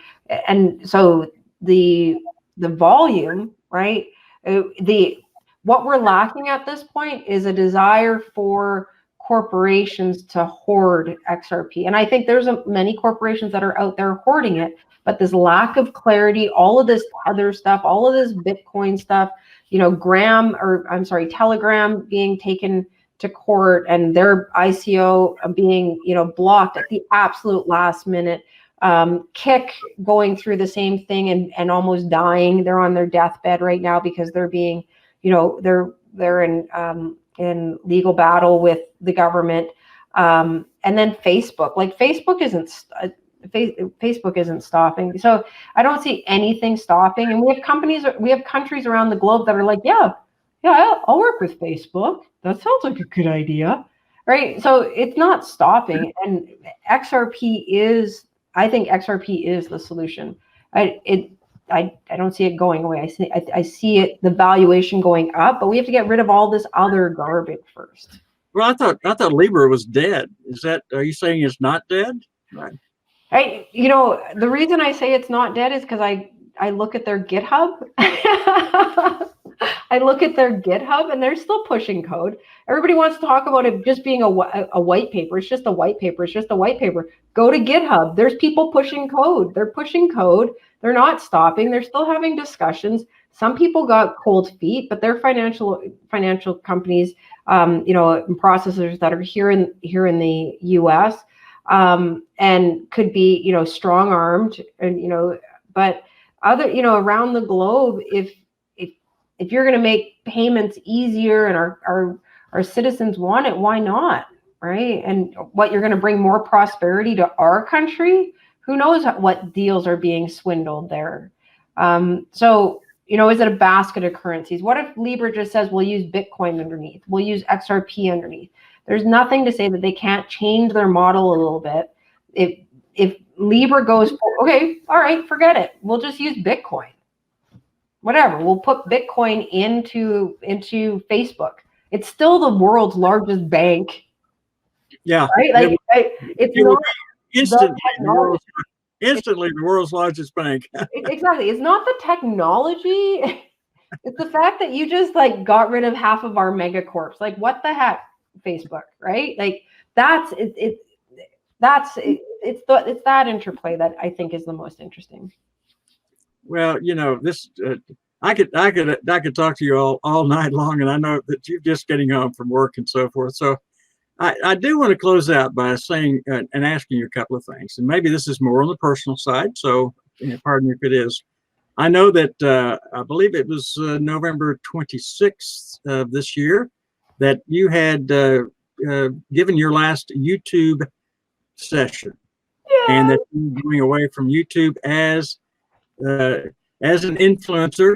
And so the volume, right? What we're lacking at this point is a desire for corporations to hoard XRP. And I think there's many corporations that are out there hoarding it, but this lack of clarity, all of this other stuff, all of this Bitcoin stuff, Telegram being taken to court and their ICO being, blocked at the absolute last minute. Kick going through the same thing and almost dying. They're on their deathbed right now because they're being, they're in legal battle with the government. And then Facebook, Facebook isn't stopping. So I don't see anything stopping. And we have countries around the globe that are like, yeah, I'll work with Facebook. That sounds like a good idea, right? So it's not stopping. And I think XRP is the solution. I don't see it going away. I see it, the valuation going up, but we have to get rid of all this other garbage first. Well, I thought Libra was dead. Are you saying it's not dead? Right. The reason I say it's not dead is because I look at their GitHub. I look at their GitHub and they're still pushing code. Everybody wants to talk about it just being a white paper. It's just a white paper. It's just a white paper. Go to GitHub. There's people pushing code. They're pushing code. They're not stopping. They're still having discussions. Some people got cold feet, but they're financial companies, and processors that are here in the U.S. And could be, strong armed, and but other, around the globe, if you're going to make payments easier and our citizens want it, why not, right? And what, you're going to bring more prosperity to our country? Who knows what deals are being swindled there? So, is it a basket of currencies? What if Libra just says we'll use Bitcoin underneath? We'll use XRP underneath. There's nothing to say that they can't change their model a little bit. If Libra goes, okay, all right, forget it. We'll just use Bitcoin. Whatever, we'll put Bitcoin into Facebook. It's still the world's largest bank. Yeah, right. It's not instantly the world's largest bank. Exactly, it's not the technology. It's the fact that you just got rid of half of our megacorps. What the heck, Facebook, right? It's that interplay that I think is the most interesting. Well, I could talk to you all night long, and I know that you're just getting home from work and so forth. So I do want to close out by saying and asking you a couple of things, and maybe this is more on the personal side. So pardon me if it is. I know that I believe it was November 26th of this year that you had given your last YouTube session, and that you're going away from YouTube as an influencer.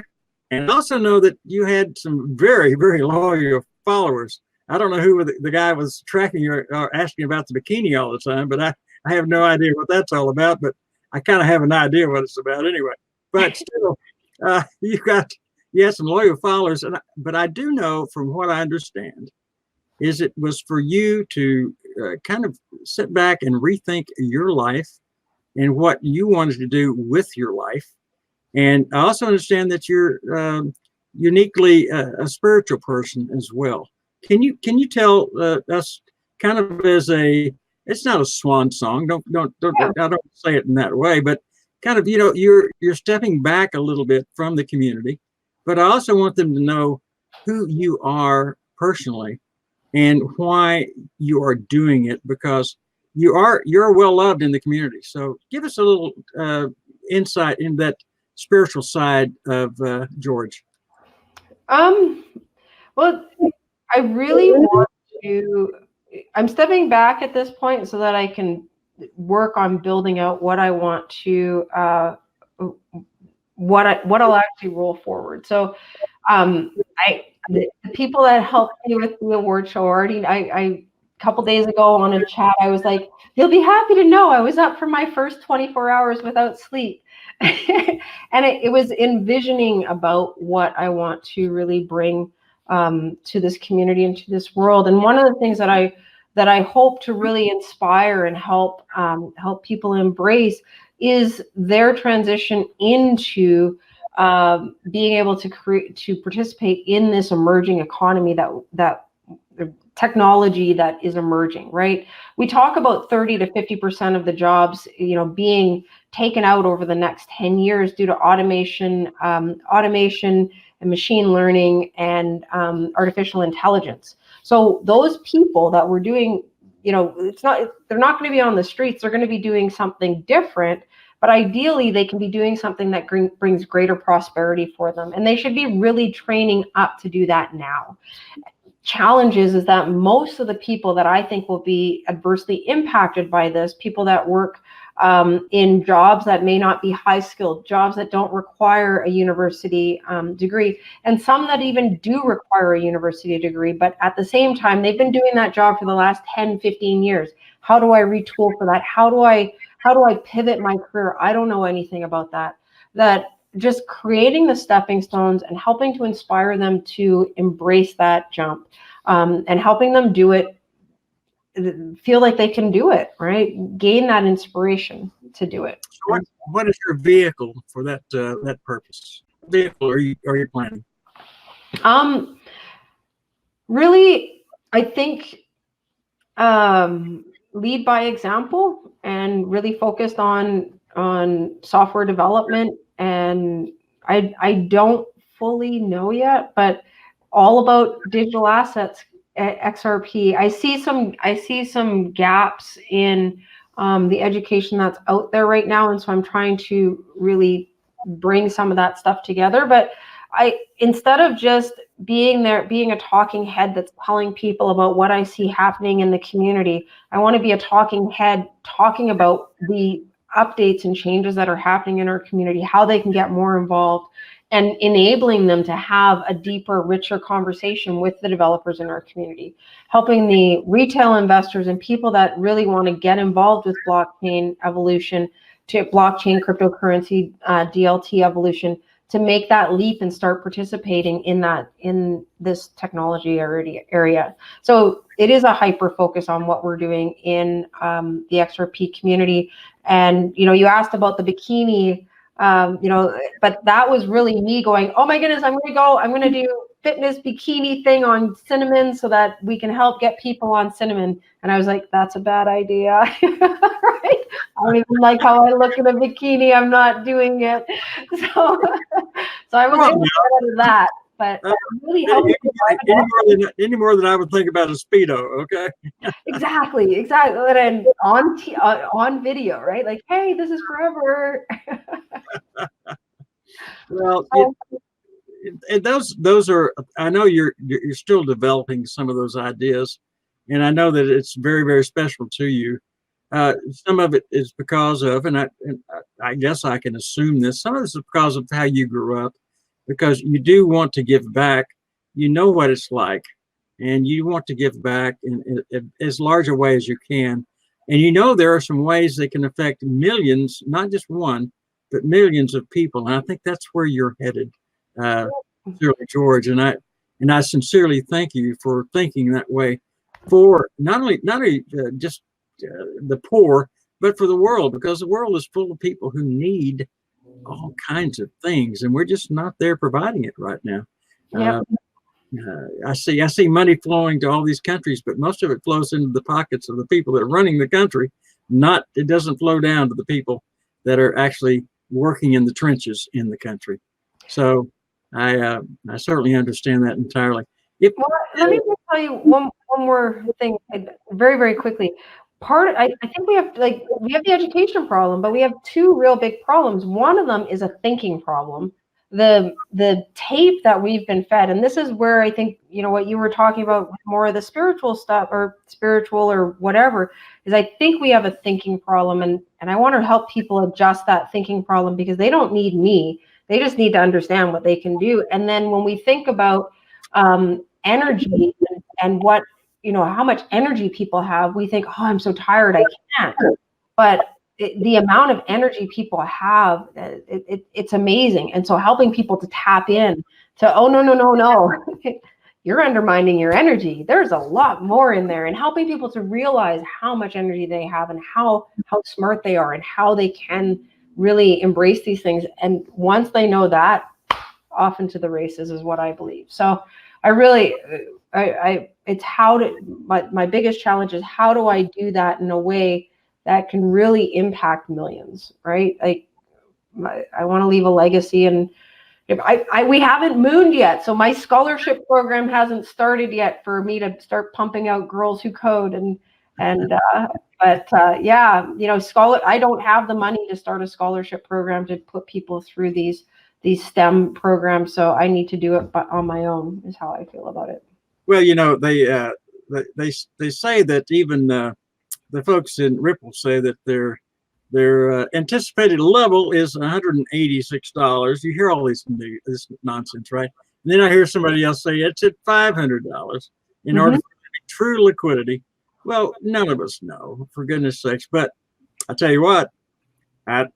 And I also know that you had some very, very loyal followers. I don't know who the guy was tracking you or asking about the bikini all the time, but I have no idea what that's all about. But I kind of have an idea what it's about anyway. But still, you had some loyal followers. But I do know from what I understand is it was for you to kind of sit back and rethink your life and what you wanted to do with your life. And I also understand that you're uniquely a spiritual person as well. Can you tell us kind of as it's not a swan song. I don't say it in that way, but kind of, you're stepping back a little bit from the community, but I also want them to know who you are personally and why you are doing it, because you're well loved in the community. So give us a little insight in that spiritual side of George. Well, I really want to. I'm stepping back at this point so that I can work on building out what I want to, what I'll actually roll forward. So, the people that helped me with the award show already, a couple days ago on a chat, I was like, you'll be happy to know I was up for my first 24 hours without sleep. And it was envisioning about what I want to really bring to this community and to this world. And one of the things that I hope to really inspire and help people embrace is their transition into being able to participate in this emerging economy that technology that is emerging, right? We talk about 30 to 50% of the jobs, being taken out over the next 10 years due to automation and machine learning and artificial intelligence. So those people that were doing, they're not going to be on the streets. They're going to be doing something different, but ideally they can be doing something that brings greater prosperity for them. And they should be really training up to do that now. Challenge is that most of the people that I think will be adversely impacted by this, people that work in jobs that may not be high skilled, jobs that don't require a university degree, and some that even do require a university degree, but at the same time, they've been doing that job for the last 10, 15 years. How do I retool for that? How do I pivot my career? I don't know anything about that. That just creating the stepping stones and helping to inspire them to embrace that jump, and helping them do it, feel like they can do it, right? Gain that inspiration to do it. So what is your vehicle for that purpose? What vehicle are you planning? Really, I think lead by example and really focused on software development. And I don't fully know yet, but all about digital assets at XRP. I see some gaps in the education that's out there right now, and so I'm trying to really bring some of that stuff together. But instead of just being a talking head that's telling people about what I see happening in the community, I want to be a talking head talking about the updates and changes that are happening in our community, how they can get more involved, and enabling them to have a deeper, richer conversation with the developers in our community, helping the retail investors and people that really want to get involved with blockchain evolution, to blockchain cryptocurrency, DLT evolution, to make that leap and start participating in this technology area. So it is a hyper focus on what we're doing in the XRP community. And you asked about the bikini, but that was really me going, oh my goodness, I'm going to fitness bikini thing on cinnamon so that we can help get people on cinnamon. And I was like, that's a bad idea. Right? I don't even like how I look in a bikini. I'm not doing it. So, so I was able to get out of that. But really helping any more than I would think about a Speedo, okay? Exactly. And on video, right? Like, hey, this is forever. Well, and those are. I know you're still developing some of those ideas, and I know that it's very, very special to you. Some of it is because of, and I guess I can assume this. Some of this is because of how you grew up, because you do want to give back. You know what it's like, and you want to give back in as large a way as you can. And you know there are some ways that can affect millions, not just one, but millions of people. And I think that's where you're headed, sincerely, George. And I sincerely thank you for thinking that way, for not only just the poor, but for the world, because the world is full of people who need all kinds of things, and we're just not there providing it right now. Yep. I see money flowing to all these countries, but most of it flows into the pockets of the people that are running the country. It doesn't flow down to the people that are actually working in the trenches in the country. So I certainly understand that entirely. Well, let me just tell you one more thing, very, very quickly. I think we have the education problem, but we have two real big problems. One of them is a thinking problem. The tape that we've been fed, and this is where I think, what you were talking about, more of the spiritual stuff or whatever, is I think we have a thinking problem, and I want to help people adjust that thinking problem, because they don't need me. They just need to understand what they can do. And then when we think about energy and what, how much energy people have, we think, oh, I'm so tired, I can't. But the amount of energy people have, it's amazing. And so helping people to tap in to, oh, no, you're undermining your energy. There's a lot more in there, and helping people to realize how much energy they have and how smart they are and how they can really embrace these things. And once they know that, off into the races is what I believe. So I really, it's my biggest challenge is, how do I do that in a way that can really impact millions, right? Like, I want to leave a legacy, and we haven't mooned yet. So my scholarship program hasn't started yet for me to start pumping out girls who code but I don't have the money to start a scholarship program to put people through these STEM programs. So I need to do it on my own, is how I feel about it. Well, they say that even the folks in Ripple say that their anticipated level is $186. You hear all this nonsense, right? And then I hear somebody else say it's at $500 in order for true liquidity. Well, none of us know, for goodness sakes. But I tell you what, I'd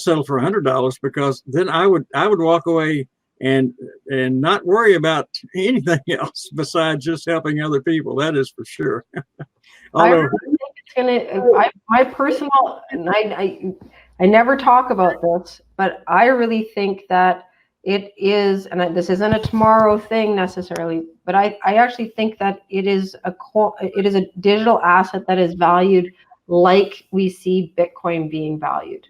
settle for $100, because then I would walk away and not worry about anything else besides just helping other people. That is for sure. Although, I really think it's gonna. My personal, and I never talk about this, but I really think that it is, and this isn't a tomorrow thing necessarily, but I actually think that it is a digital asset that is valued like we see Bitcoin being valued.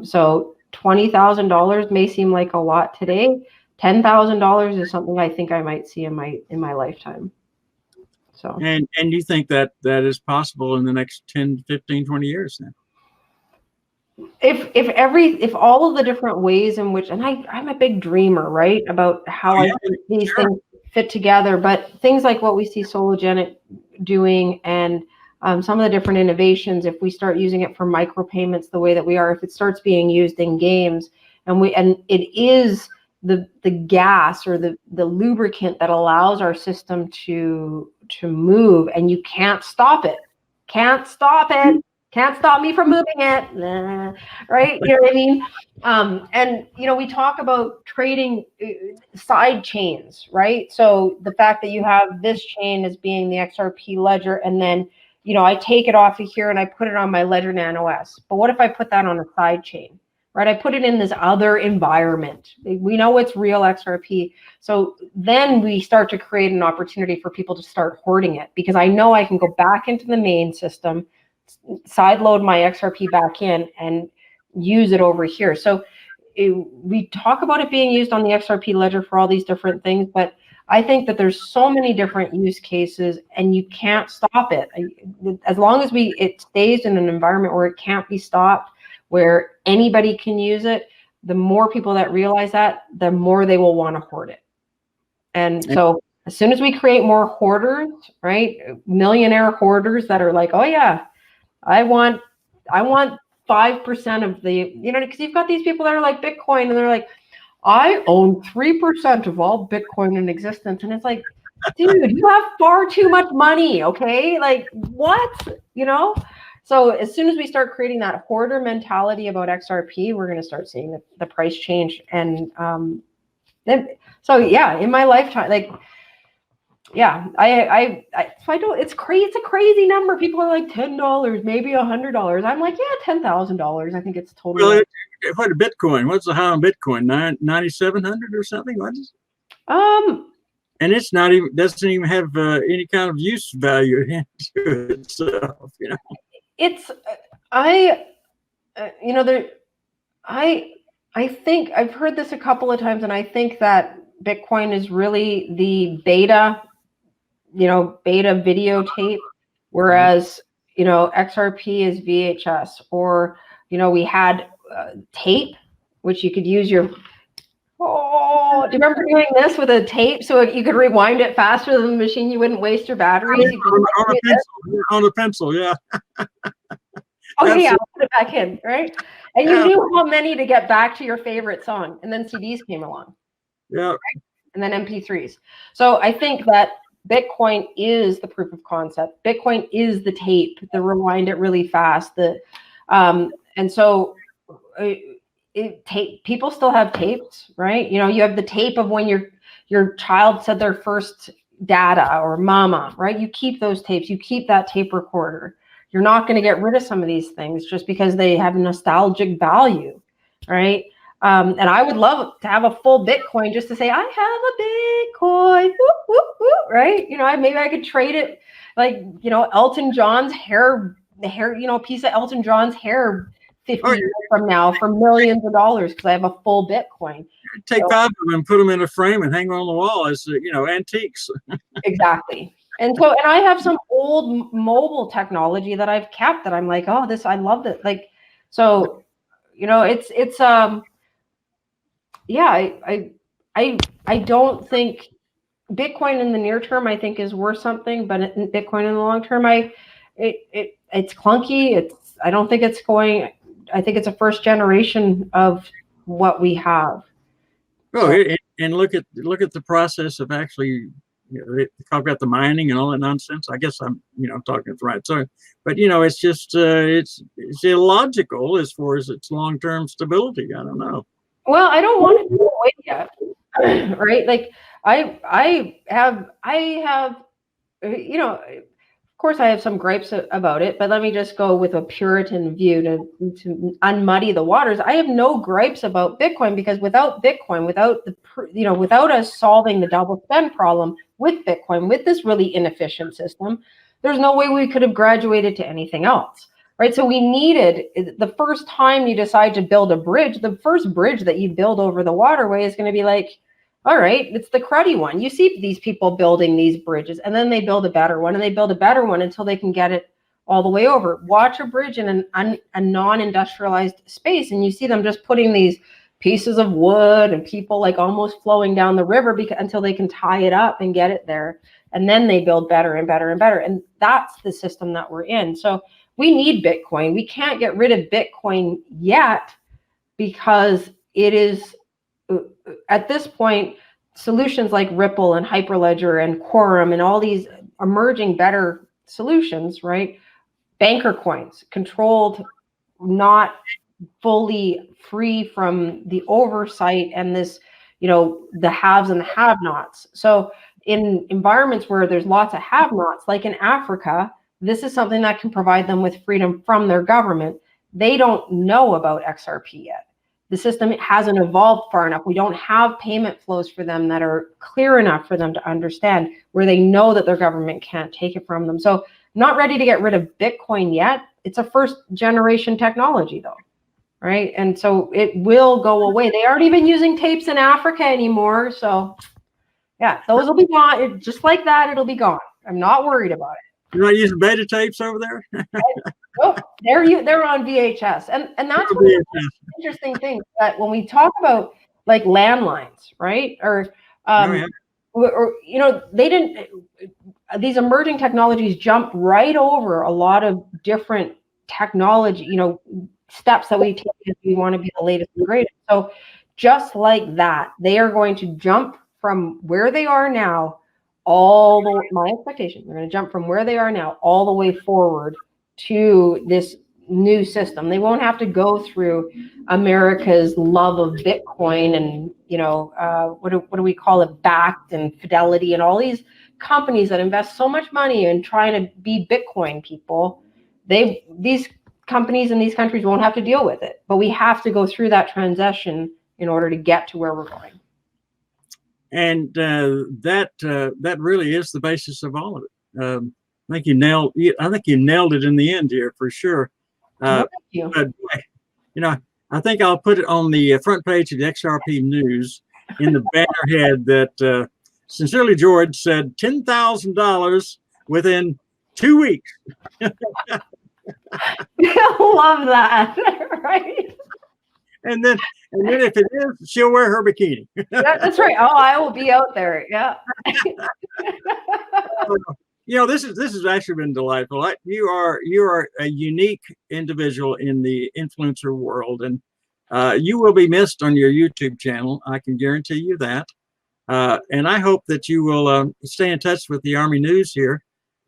So $20,000 may seem like a lot today. $10,000 is something I think I might see in my lifetime. So. And you think that is possible in the next 10, 15, 20 years then? If all of the different ways in which, and I'm a big dreamer, right, about how I think these things fit together, but things like what we see Sologenic doing, and some of the different innovations, if we start using it for micropayments the way that we are, if it starts being used in games, and it is the gas or the lubricant that allows our system to move, and you can't stop it. Can't stop me from moving it. Nah, right? You know what I mean? And we talk about trading side chains, right? So the fact that you have this chain as being the XRP ledger, and then I take it off of here and I put it on my Ledger Nano S. But what if I put that on a side chain? right? I put it in this other environment. We know it's real XRP. So then we start to create an opportunity for people to start hoarding it, because I know I can go back into the main system, sideload my XRP back in, and use it over here. So we talk about it being used on the XRP ledger for all these different things, but I think that there's so many different use cases, and you can't stop it. As long as it stays in an environment where it can't be stopped, where anybody can use it, the more people that realize that, the more they will want to hoard it. And so as soon as we create more hoarders, right, millionaire hoarders that are like, oh yeah, I want 5% of the, because you've got these people that are like Bitcoin, and they're like, I own 3% of all Bitcoin in existence. And it's like, dude, you have far too much money. Okay. Like what, So as soon as we start creating that hoarder mentality about XRP, we're going to start seeing the price change. And so yeah, in my lifetime, like, yeah, it's crazy. It's a crazy number. People are like $10, maybe $100. I'm like, yeah, $10,000. I think it's totally. Well, what a Bitcoin? What's the high on Bitcoin? 9,700 or something? What is it? And it's not even, doesn't even have any kind of use value into itself. It's I think I've heard this a couple of times, and I think that Bitcoin is really the beta videotape, whereas XRP is VHS, or we had tape, which you could use your. Oh, do you remember doing this with a tape so you could rewind it faster than the machine? You wouldn't waste your batteries. On a pencil, yeah. Oh yeah, I'll put it back in, right? And you knew how many to get back to your favorite song, and then CDs came along. Yeah. Right? And then MP3s. So I think that Bitcoin is the proof of concept. Bitcoin is the tape, the rewind it really fast. And so people still have tapes, right? You have the tape of when your child said their first dada or mama, right? You keep those tapes. You keep that tape recorder. You're not going to get rid of some of these things just because they have nostalgic value, right? And I would love to have a full Bitcoin just to say, I have a Bitcoin, whoop, whoop, whoop, right? Maybe I could trade it like, Elton John's hair, piece of Elton John's hair 50 years from now for millions of dollars because I have a full Bitcoin. Take 5 of them and put them in a frame and hang them on the wall as, antiques. Exactly. And I have some old mobile technology that I've kept that I'm like, oh, I love it. Like, so, yeah, I don't think Bitcoin in the near term, I think, is worth something, but Bitcoin in the long term, it's clunky. I don't think it's going. I think it's a first generation of what we have. Oh, and look at the process of actually, they talk about the mining and all that nonsense. I guess I'm, talking it right. So, but it's just it's illogical as far as its long-term stability. I don't know. Well, I don't want to go away yet, right? Like I have, of course I have some gripes about it, but let me just go with a Puritan view to unmuddy the waters. I have no gripes about Bitcoin because without Bitcoin, without us solving the double spend problem with Bitcoin, with this really inefficient system, there's no way we could have graduated to anything else. Right. So we needed, the first time you decide to build a bridge, the first bridge that you build over the waterway is going to be like, all right, it's the cruddy one. You see these people building these bridges and then they build a better one and they build a better one until they can get it all the way over. Watch a bridge in a non-industrialized space and you see them just putting these pieces of wood and people like almost flowing down the river until they can tie it up and get it there. And then they build better and better and better. And that's the system that we're in. So we need Bitcoin. We can't get rid of Bitcoin yet because it is, at this point, solutions like Ripple and Hyperledger and Quorum and all these emerging better solutions, right? Banker coins, controlled, not fully free from the oversight and this, the haves and the have-nots. So in environments where there's lots of have-nots, like in Africa, this is something that can provide them with freedom from their government. They don't know about XRP yet. the system hasn't evolved far enough. We don't have payment flows for them that are clear enough for them to understand, where they know that their government can't take it from them. So I'm not ready to get rid of Bitcoin yet. It's a first generation technology though, right? And so it will go away. They aren't even using tapes in Africa anymore. So yeah, those will be gone. Just like that, it'll be gone. I'm not worried about it. You're not using beta tapes over there? Nope, they're on VHS, and that's one of the interesting things, that when we talk about like landlines, right, or you know, they didn't. These emerging technologies jump right over a lot of different technology, you know, steps that we take if we want to be the latest and greatest. So just like that, they are going to jump from where they are now, my expectation, they're going to jump from where they are now all the way forward to this new system. They won't have to go through America's love of Bitcoin and, you know, what do we call it, Backed and Fidelity and all these companies that invest so much money in trying to be Bitcoin people. These companies in these countries won't have to deal with it, but we have to go through that transition in order to get to where we're going. And that really is the basis of all of it. I think you nailed it in the end here for sure. Thank you. But you know, I think I'll put it on the front page of the XRP News in the banner head that Sincerely George said $10,000 within 2 weeks. I love that, right? And then if it is, she'll wear her bikini. That's right. Oh, I will be out there. Yeah. You know, this has actually been delightful. You are a unique individual in the influencer world, and you will be missed on your YouTube channel. I can guarantee you that. And I hope that you will stay in touch with the Army News here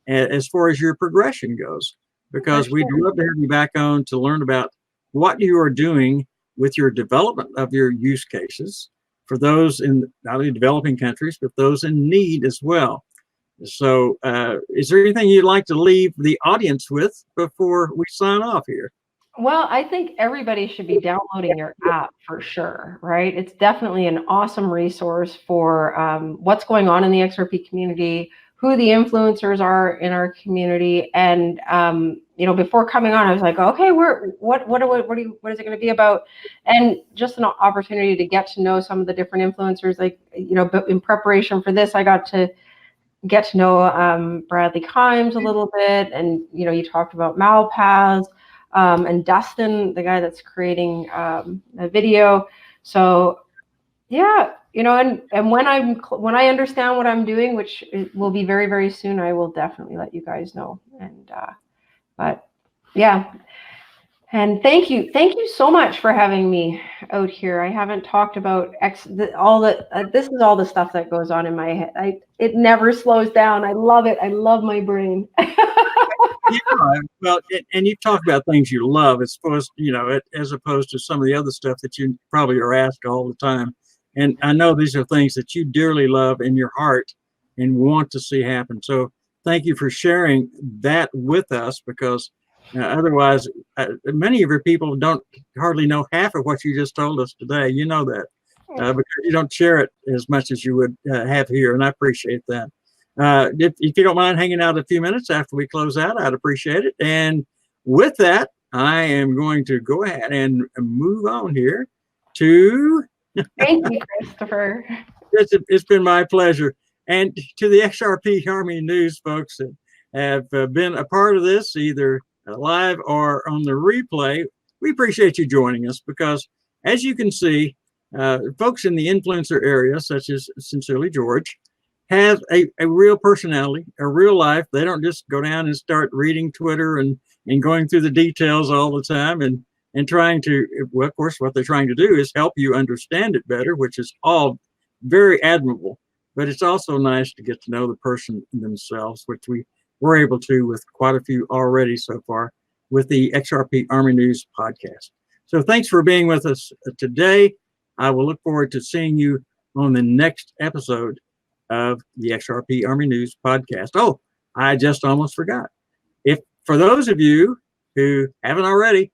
as far as your progression goes, because we'd love to have you back on to learn about what you are doing with your development of your use cases for those in not only developing countries, but those in need as well. So is there anything you'd like to leave the audience with before we sign off here? Well, I think everybody should be downloading your app for sure, right? It's definitely an awesome resource for what's going on in the XRP community, who the influencers are in our community. And, you know, before coming on, I was like, okay, what is it going to be about? And just an opportunity to get to know some of the different influencers. Like, you know, but in preparation for this, I got to get to know Bradley Kimes a little bit. And, you know, you talked about Malpaths. And Dustin, the guy that's creating a video. So yeah, you know, and when I understand what I'm doing, which it will be very, very soon, I will definitely let you guys know. And but yeah, and thank you so much for having me out here. I haven't talked about this is all the stuff that goes on in my head. It never slows down. I love it. I love my brain. Yeah, well, and you talk about things you love, as opposed to some of the other stuff that you probably are asked all the time. And I know these are things that you dearly love in your heart and want to see happen. So thank you for sharing that with us, because otherwise, many of your people don't hardly know half of what you just told us today. You know that because you don't share it as much as you would have here, and I appreciate that. If you don't mind hanging out a few minutes after we close out, I'd appreciate it. And with that, I am going to go ahead and move on here to... Thank you, Christopher. It's been my pleasure. And to the XRP Army News folks that have been a part of this, either live or on the replay, we appreciate you joining us, because as you can see, folks in the influencer area, such as Sincerely George, have a real personality, a real life. They don't just go down and start reading Twitter and going through the details all the time and trying to, well, of course, what they're trying to do is help you understand it better, which is all very admirable. But it's also nice to get to know the person themselves, which we were able to with quite a few already so far with the XRP Army News podcast. So thanks for being with us today. I will look forward to seeing you on the next episode of the XRP Army News podcast. Oh, I just almost forgot. If for those of you who haven't already,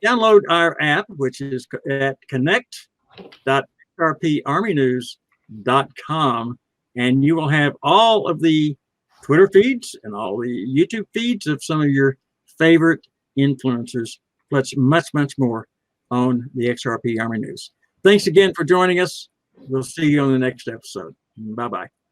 download our app, which is at connect.xrparmynews.com, and you will have all of the Twitter feeds and all the YouTube feeds of some of your favorite influencers, plus much more on the XRP Army News. Thanks again for joining us. We'll see you on the next episode. Bye-bye.